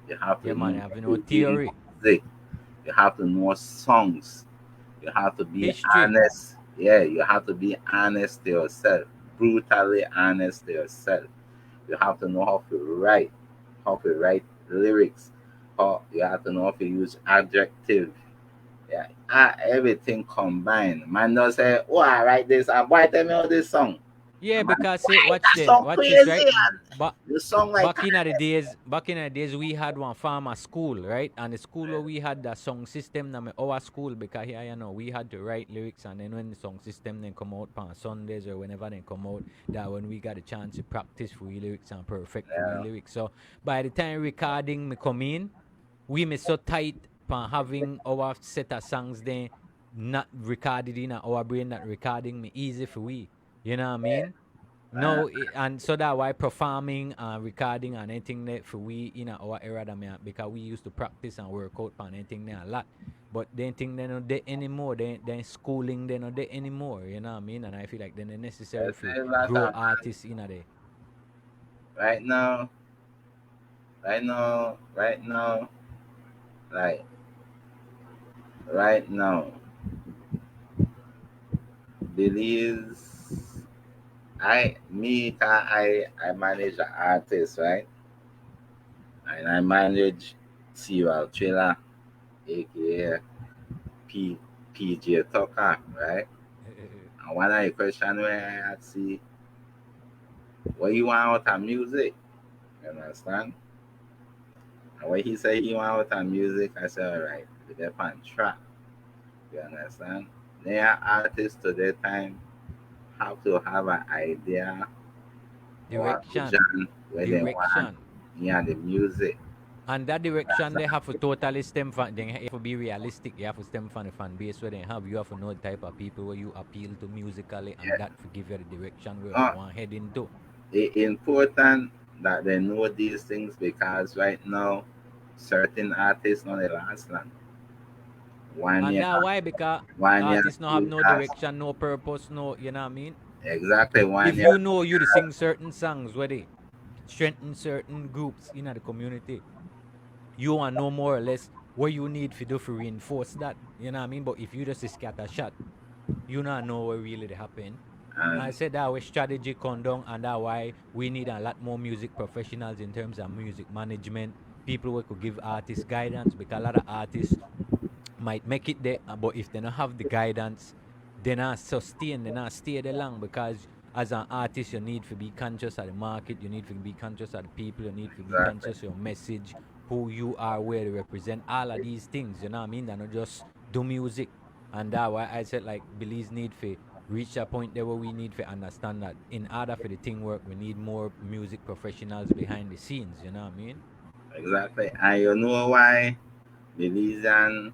You have Yeah, to man, know I have how no to read theory. music. You have to know songs. You have to be History. honest. Yeah, you have to be honest to yourself. Brutally honest to yourself. You have to know how to write lyrics. How you have to know how to use adjective. Yeah, everything combined. Man does say, "Oh, I write this. And why tell me all this song?" Yeah, And man, because see, why watch that then, song watch this, right? crazy? And But the song like back in the days, we had one farmer school, right? And the school where we had the song system, na me our school because here you know we had to write lyrics, and then when the song system then come out on Sundays or whenever they come out, that when we got a chance to practice for we lyrics and perfect for we yeah, lyrics. So by the time recording me come in, we me so tight on having our set of songs then not recorded in our brain, that recording me easy for we. You know what I mean? uh, No, and so that why performing and recording and anything that for we in our era that because we used to practice and work out on anything there a lot. But they think they're not there anymore. They schooling they're not there anymore. You know what I mean? And I feel like they're necessary that's for a lot grow of artists in a day. right now, like right now, Belize. I manage the artist, right? And I manage serial trailer, aka P, PJ Tucker, right? And one of the question where I ask you, what you want out of music? You understand? And when he said he want out of music, I said, all right, we get on track. You understand? They are artists to their time have to have an idea or a Direction. vision where they want Direction. yeah the music. And that direction they have to totally stem from. They have to be realistic. You have to stem from the fan base where they have. You have to know the type of people where you appeal to musically, and Yeah. that for give you the direction where you Uh, want head into. it's important that they know these things because right now, certain artists not the last long. One And year, that why because one year, artists no have you no cast direction, no purpose, no. You know what I mean? exactly one If year. you know you to sing certain songs where they strengthen certain groups in the community, you want know more or less what you need to do to reinforce that. You know what I mean? But if you just scatter shot, you not know what really happen. I And said that our strategy condone and that why we need a lot more music professionals in terms of music management, people who could give artists guidance because a lot of artists might make it there, but if they don't have the guidance, they not sustain, they not stay there long because as an artist, you need to be conscious of the market, you need to be conscious of the people, you need to be exactly, conscious of your message, who you are, where to represent, all of these things, you know what I mean? They not just do music. And that why I said like Belize need to reach a point there where we need to understand that in order for the thing work, we need more music professionals behind the scenes, you know what I mean? exactly. And you know why the reason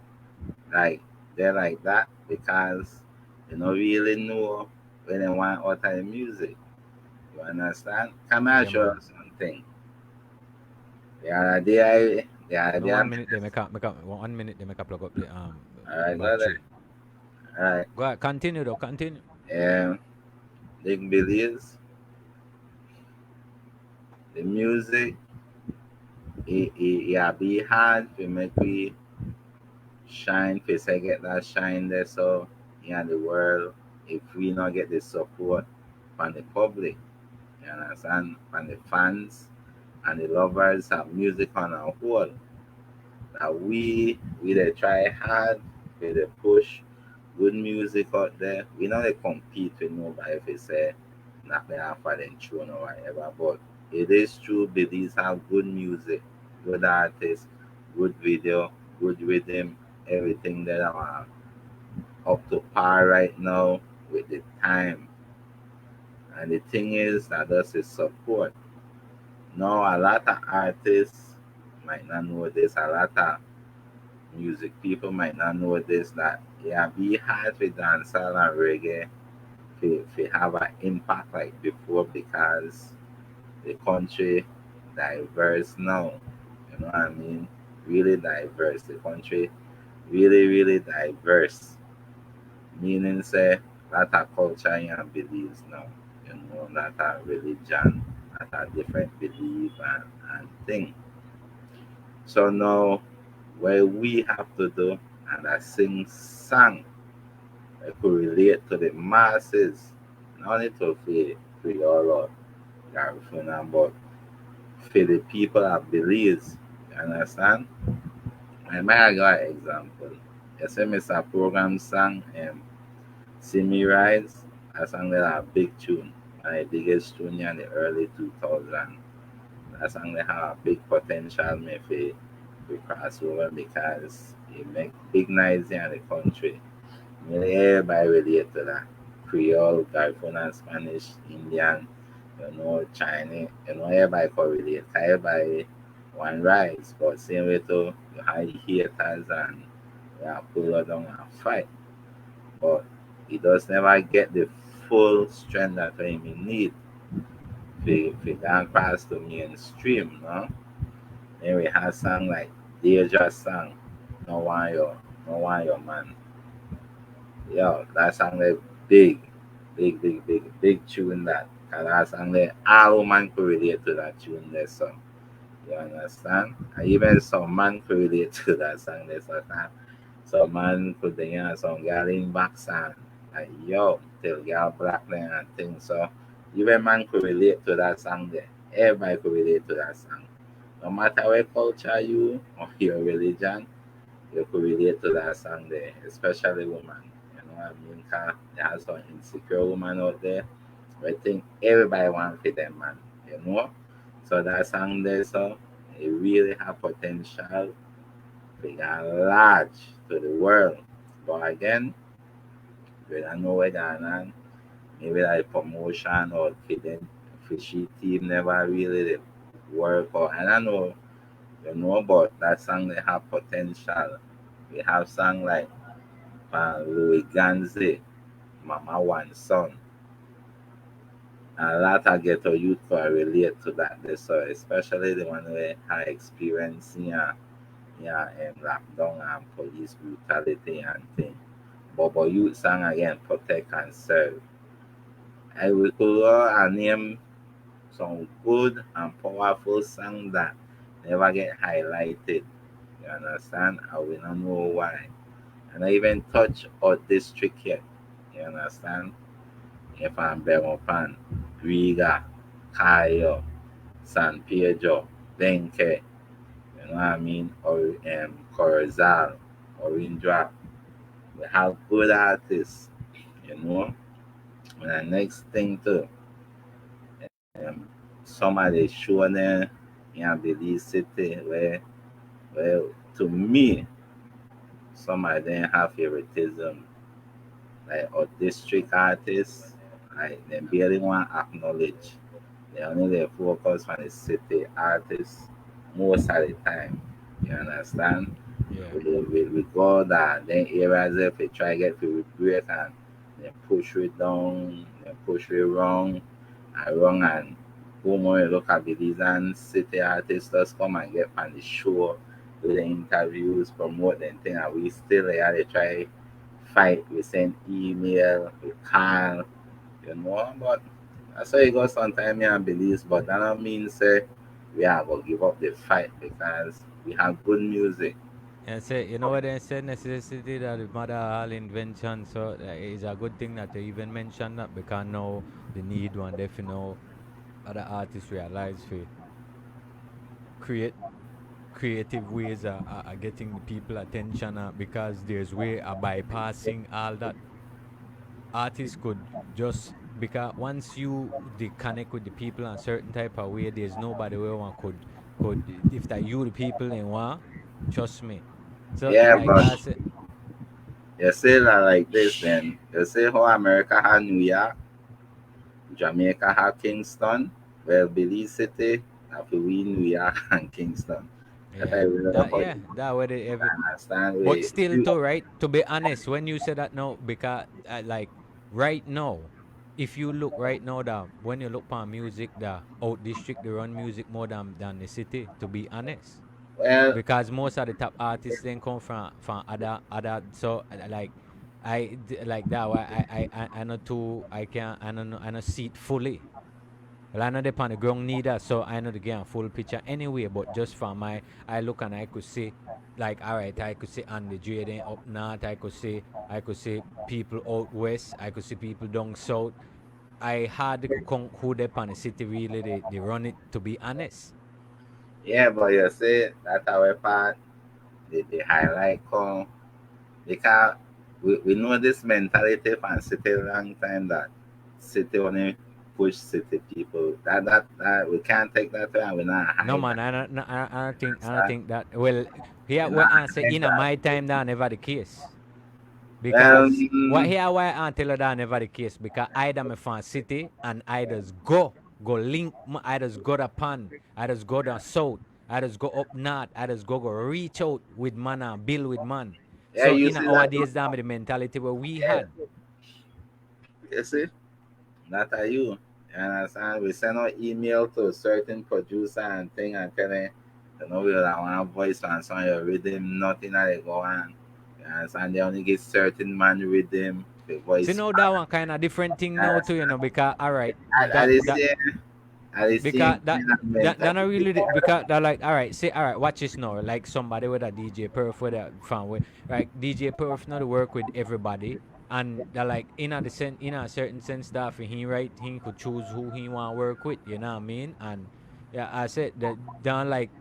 like they're like that because they don't really know when they want out of the music. You understand? Come and Yeah, show man. us something. The No, one idea. minute they make up 1 minute they make up plug up All the right, go there. battery. All right. Go ahead, continue though, continue. They Belize, the music, it be hard to make we shine, to say get that shine there so in the world if we not get the support from the public, you understand, from the fans and the lovers of music on our whole. That we they try hard, we they push good music out there. We not they compete with nobody if they say not they have for them tune or whatever. But it is true Belize have good music, good artists, good video, good rhythm, everything that are up to par right now with the time. And the thing is that us is support. Now a lot of artists might not know this, a lot of music people might not know this that yeah be hard with dancehall and reggae to have an impact like before because the country diverse now. You know what I mean? Really diverse. The country really diverse. Meaning say that a culture and beliefs now. You know, that a religion, that a different belief and thing. So now what we have to do and I sing song that could relate to the masses. Not only to free all of Garifuna, but for the people of Belize. You understand? I might give an example. You see me a program song See Me Rise, a song that a big tune. My biggest tune in the early 2000s. That song that have a big potential me for cross over because it make big noise in the country. Nearly everybody relate to that. Creole, Californian, Spanish, Indian, Chinese, everybody can relate. Everybody want rise, but same way too, you have haters and you have pull it down and fight. But he does never get the full strength that he need to go across the mainstream, no? Then we have song like Deja song, No Want Your, No Want Your Man. Yo, that song like big tune that. Cause that song like all woman could relate to that tune there, so you understand? And even some man could relate to that song there, so some man could some girl in back song like yo, tell girl black man and things. So even man could relate to that song there. Everybody could relate to that song. No matter what culture you or your religion, you could relate to that song there, especially woman. You know what I mean? 'Cause there are some insecure woman out there. I think everybody wants for them man, you know? So that song there, so it really have potential to get large to the world. But again, we don't know whether or not maybe like promotion or fit fishy team never really work or I don't know but that song they have potential. We have song like Louis Ganzi, Mama One Son. A lot of ghetto youth can relate to that. So especially the one who have experience lockdown and police brutality and thing. But youth song again protect and serve. I will call and name some good and powerful songs that never get highlighted. You understand? I will not know why. And I even touch our district yet. You understand? If I'm Bemopan, Riga, Cayo, San Pedro, Benque, you know what I mean? Or Corazal, Orindra. We have good artists, you know. And the next thing too, um, some of the show there in Belize City where to me, some of them have favoritism. Like our district artists, like they barely want to acknowledge. They only they focus on the city artists most of the time. You understand? Yeah. We go that then areas if we try get to break and they push it down, they push it wrong and go more look at Belize and city artists just come and get on the show, do the interviews, promote the thing and we still here they try fight, we send email, we call, but that's how it goes sometimes me and Belize, but that don't mean say we are gonna give up the fight because we have good music. And say, you know what they said, necessity that the mother all invention. So it's a good thing that they even mention that because now the need one definitely know other artists realize for create creative ways of getting the people attention because there's way of bypassing all that artists could just because once you they connect with the people in a certain type of way, there's nobody where one could if that you the people in one, trust me. So Yeah, like but I said, you say that like this then. You say how America had New York, Jamaica had Kingston, well Belize City, after we New York and Kingston. That's how yeah, I really about it. that way they every. Understand But we still, too, right? To be honest, when you say that now, because like right now, if you look right now, that when you look for music, the out district they run music more than the city. To be honest, well because most of the top artists then come from other. So like like that. Why I know too. I know see it fully. Well, I know they on the ground neither, so I know the game full picture anyway. But just from my, I look and I could see, like, all right, I could see Andy Jaden up north. I could see people out west. I could see people down south. I had to come who they on the city really they run it. To be honest, yeah, but you say that's our part, the highlight come because we know this mentality from city long time that city only push city people. That we can't take that way and we not no hide man, that. I don't Understand? think that. Well, here We what not I say hide in that. my time that never the case. Well, Because what here why I tell you that never the case because either me fan city and I just go link I just go to pan I just go to south I just go up north I just go reach out with man and build with man. yeah, So you in see our that? days that the mentality where we Yeah, had. you see that are you. You understand? We send out email to a certain producer and thing and tell them, we don't want voice and song you rhythm, nothing that they go on. You understand? They only get certain man rhythm, the See voice now that part. one kind of different thing You now too, understand? because all right At that the that same at the because same kind of that not mentality. really because they're like all right say all right watch this now like somebody with a DJ Perf with a fan with right DJ Perf not to work with everybody and they're like in a certain sense that for him right he could choose who he want to work with you know what I mean and yeah I said that don't like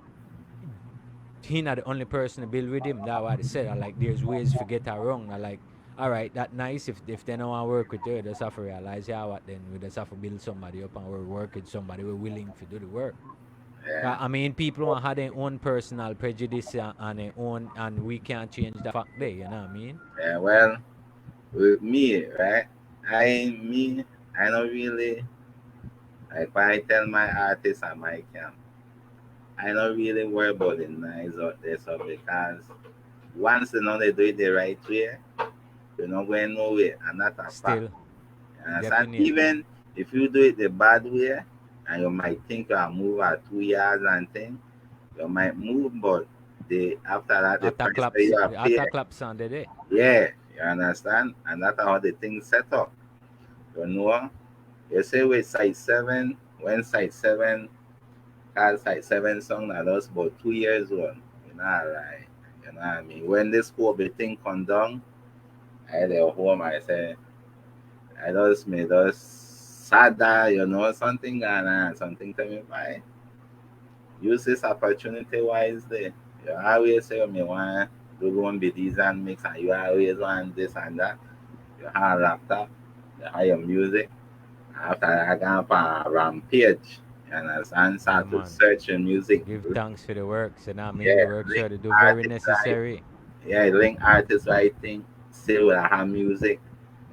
he not the only person to build with him. That's what I said. I like there's ways to get her wrong. I like, all right, that nice. If they don't want to work with you, they just have to realize yeah what then we just have to build somebody up and we work with somebody we're willing to do the work. Yeah, I mean, people want to have their own personal prejudice and their own, and we can't change that fact there. You know what I mean? yeah. Well, with me, right? I don't really like when I tell my artist and my camp. I don't really worry about the noise out there, so because once you know they do it the right way, you're not going nowhere, and that's a fact. Still, You understand? definitely. Even if you do it the bad way, and you might think you'll move at 2 years and thing, you might move, but the after that the price that you are The paying, attack clap sound today. yeah, you understand? And that's how the thing set up. You know, you say with side seven, when side seven had side seven song that was about 2 years old. You know, like you know what I mean. When this whole big thing come down, I had a home. I say, I just made us sad that you know something and something tell me why use this opportunity wisely. You always say me want do one be these and mix, and you always want this and that. You have a laptop, you have your music. After I got on a rampage, you understand? Yeah, Start to man. search your music. Give thanks for the works, and I mean the Yeah, works link sure to do very artists right. necessary. Yeah, link artists writing. Still with her music.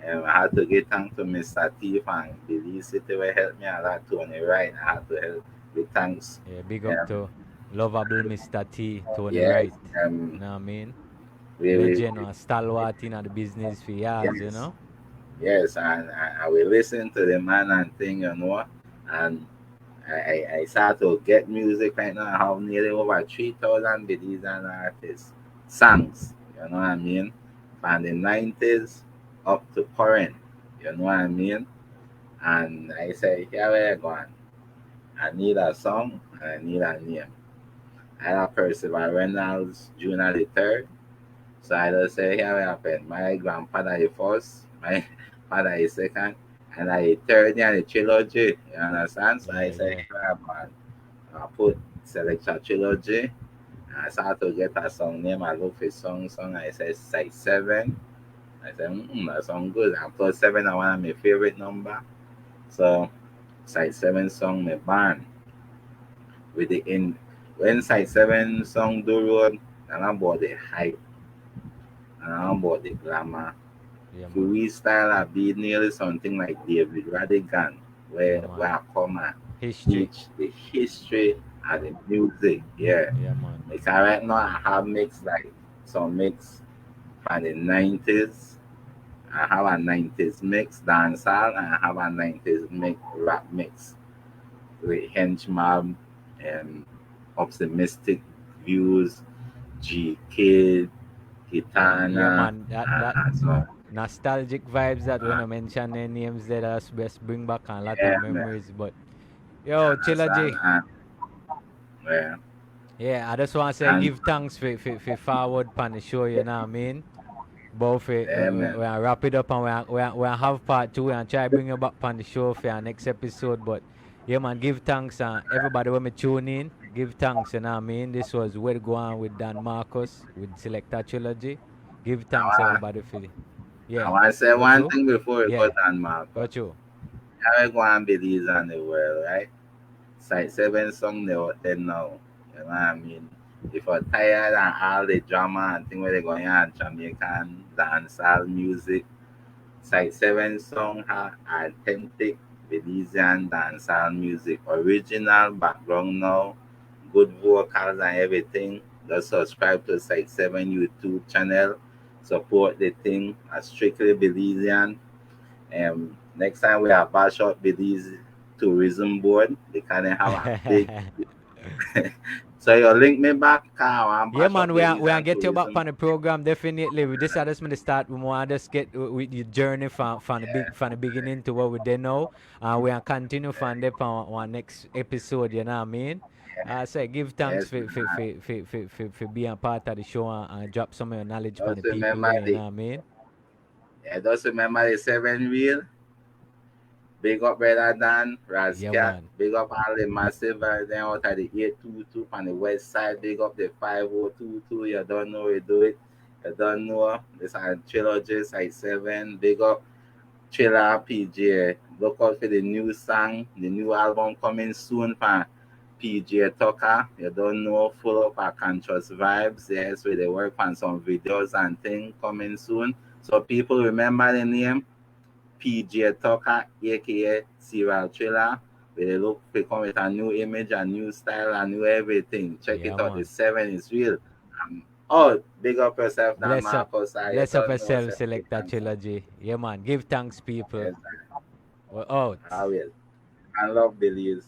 I had to get thanks to Mr. T and Belize City will help me a lot to on the right. I had to help with thanks. Yeah, big up Um, to lovable Mr. T, Tony yes, Wright. You know what I mean? we Legend or stalwart in the business for years, you yes, know? yes, and I will listen to the man and thing, you know, and I start to get music right now. I have nearly over 3,000 Belize and artists songs, you know what I mean? From the 90s up to current, you know what I mean? And I say, here we go. I need a song and I need a name. I have Percival Reynolds Jr. the third. So I just say, here we happen. My grandfather is first, my father is second, and I third in the trilogy. You understand? So I Yeah, say, yeah. here happen. I put Selecta trilogy. I start to get a song name. I look for song. I say side seven. I say, that song good. And plus seven, I want my favorite number. So side seven song, my band with the in when side seven song do road, and I'm about the hype, and I'm about the glamour. Yeah, man. Freestyle I be nearly something like David Radigan, Yeah, where man. I come and History. teach the history and the music. Yeah. Yeah, man. Because right now I have mix like some mix from the 90s. I have a 90s mix dancehall and I have a 90s mix rap mix with Henchman and Optimistic Views, G Kid, Yeah, Gitana, man. That and so nostalgic vibes that when uh, I mention their names that us best bring back a lot of yeah, man. memories. But yo, Chilla Understand? J. And yeah, Yeah, I just want to say and give thanks for forward pan the show, you know what I mean? But yeah, man. we wrap it up and we have part two and try bring you back on the show for our next episode. But yeah, man, give thanks and everybody when me tune in, give thanks, you know what I mean? This was Where Go On with Dan Marcus with Selecta Trilogy. Give thanks, I everybody, for the. I Yeah, want to say go one through. thing before we go Yeah, down, go Marco. through. How we go and Belize on the world, right? Side seven song they out there now. You know what I mean? If you're tired and all the drama and thing where they going on Jamaican dancehall music, Side seven song have authentic Belizean dancehall music, original background now, good vocals and everything. Just subscribe to Side seven YouTube channel. Support the thing as strictly Belizean. Next time we have bash up Belize tourism board, they can have a big. So you link me back, car and Yeah, bash man, up we are Belizean get you back tourism. on the program definitely. We just just to start. We want to just get with your journey from the beginning to what we did now, and we are continue from there on our next episode. You know what I mean? I say give thanks Yes, for being part of the show and drop some of your knowledge from the just people remember there. You know the what I mean? just remember the seven wheel. Big up Brother Dan, Yeah, Razcat. man. Big up all the massive then out of the 822 on the west side. Big up the 5022. You don't know we do it. You don't know. This is trilogy side 7. Big up Chiller PJ. Look out for the new song, the new album coming soon from PJ Tucker. You don't know, full of our conscious vibes. Yes, where they work on some videos and things coming soon. So people remember the name PJ Tucker, aka Serial Trailer. We look to come with a new image, a new style, a new everything. Check Yeah, it out. The man. 7 is real. Oh, big up yourself now, Bless up. Marcus. I Bless up don't know. yourself, Say, big Selecta thanks. Trilogy. Yeah, man. Give thanks, people. Yes, We're out. I will. I love Belize.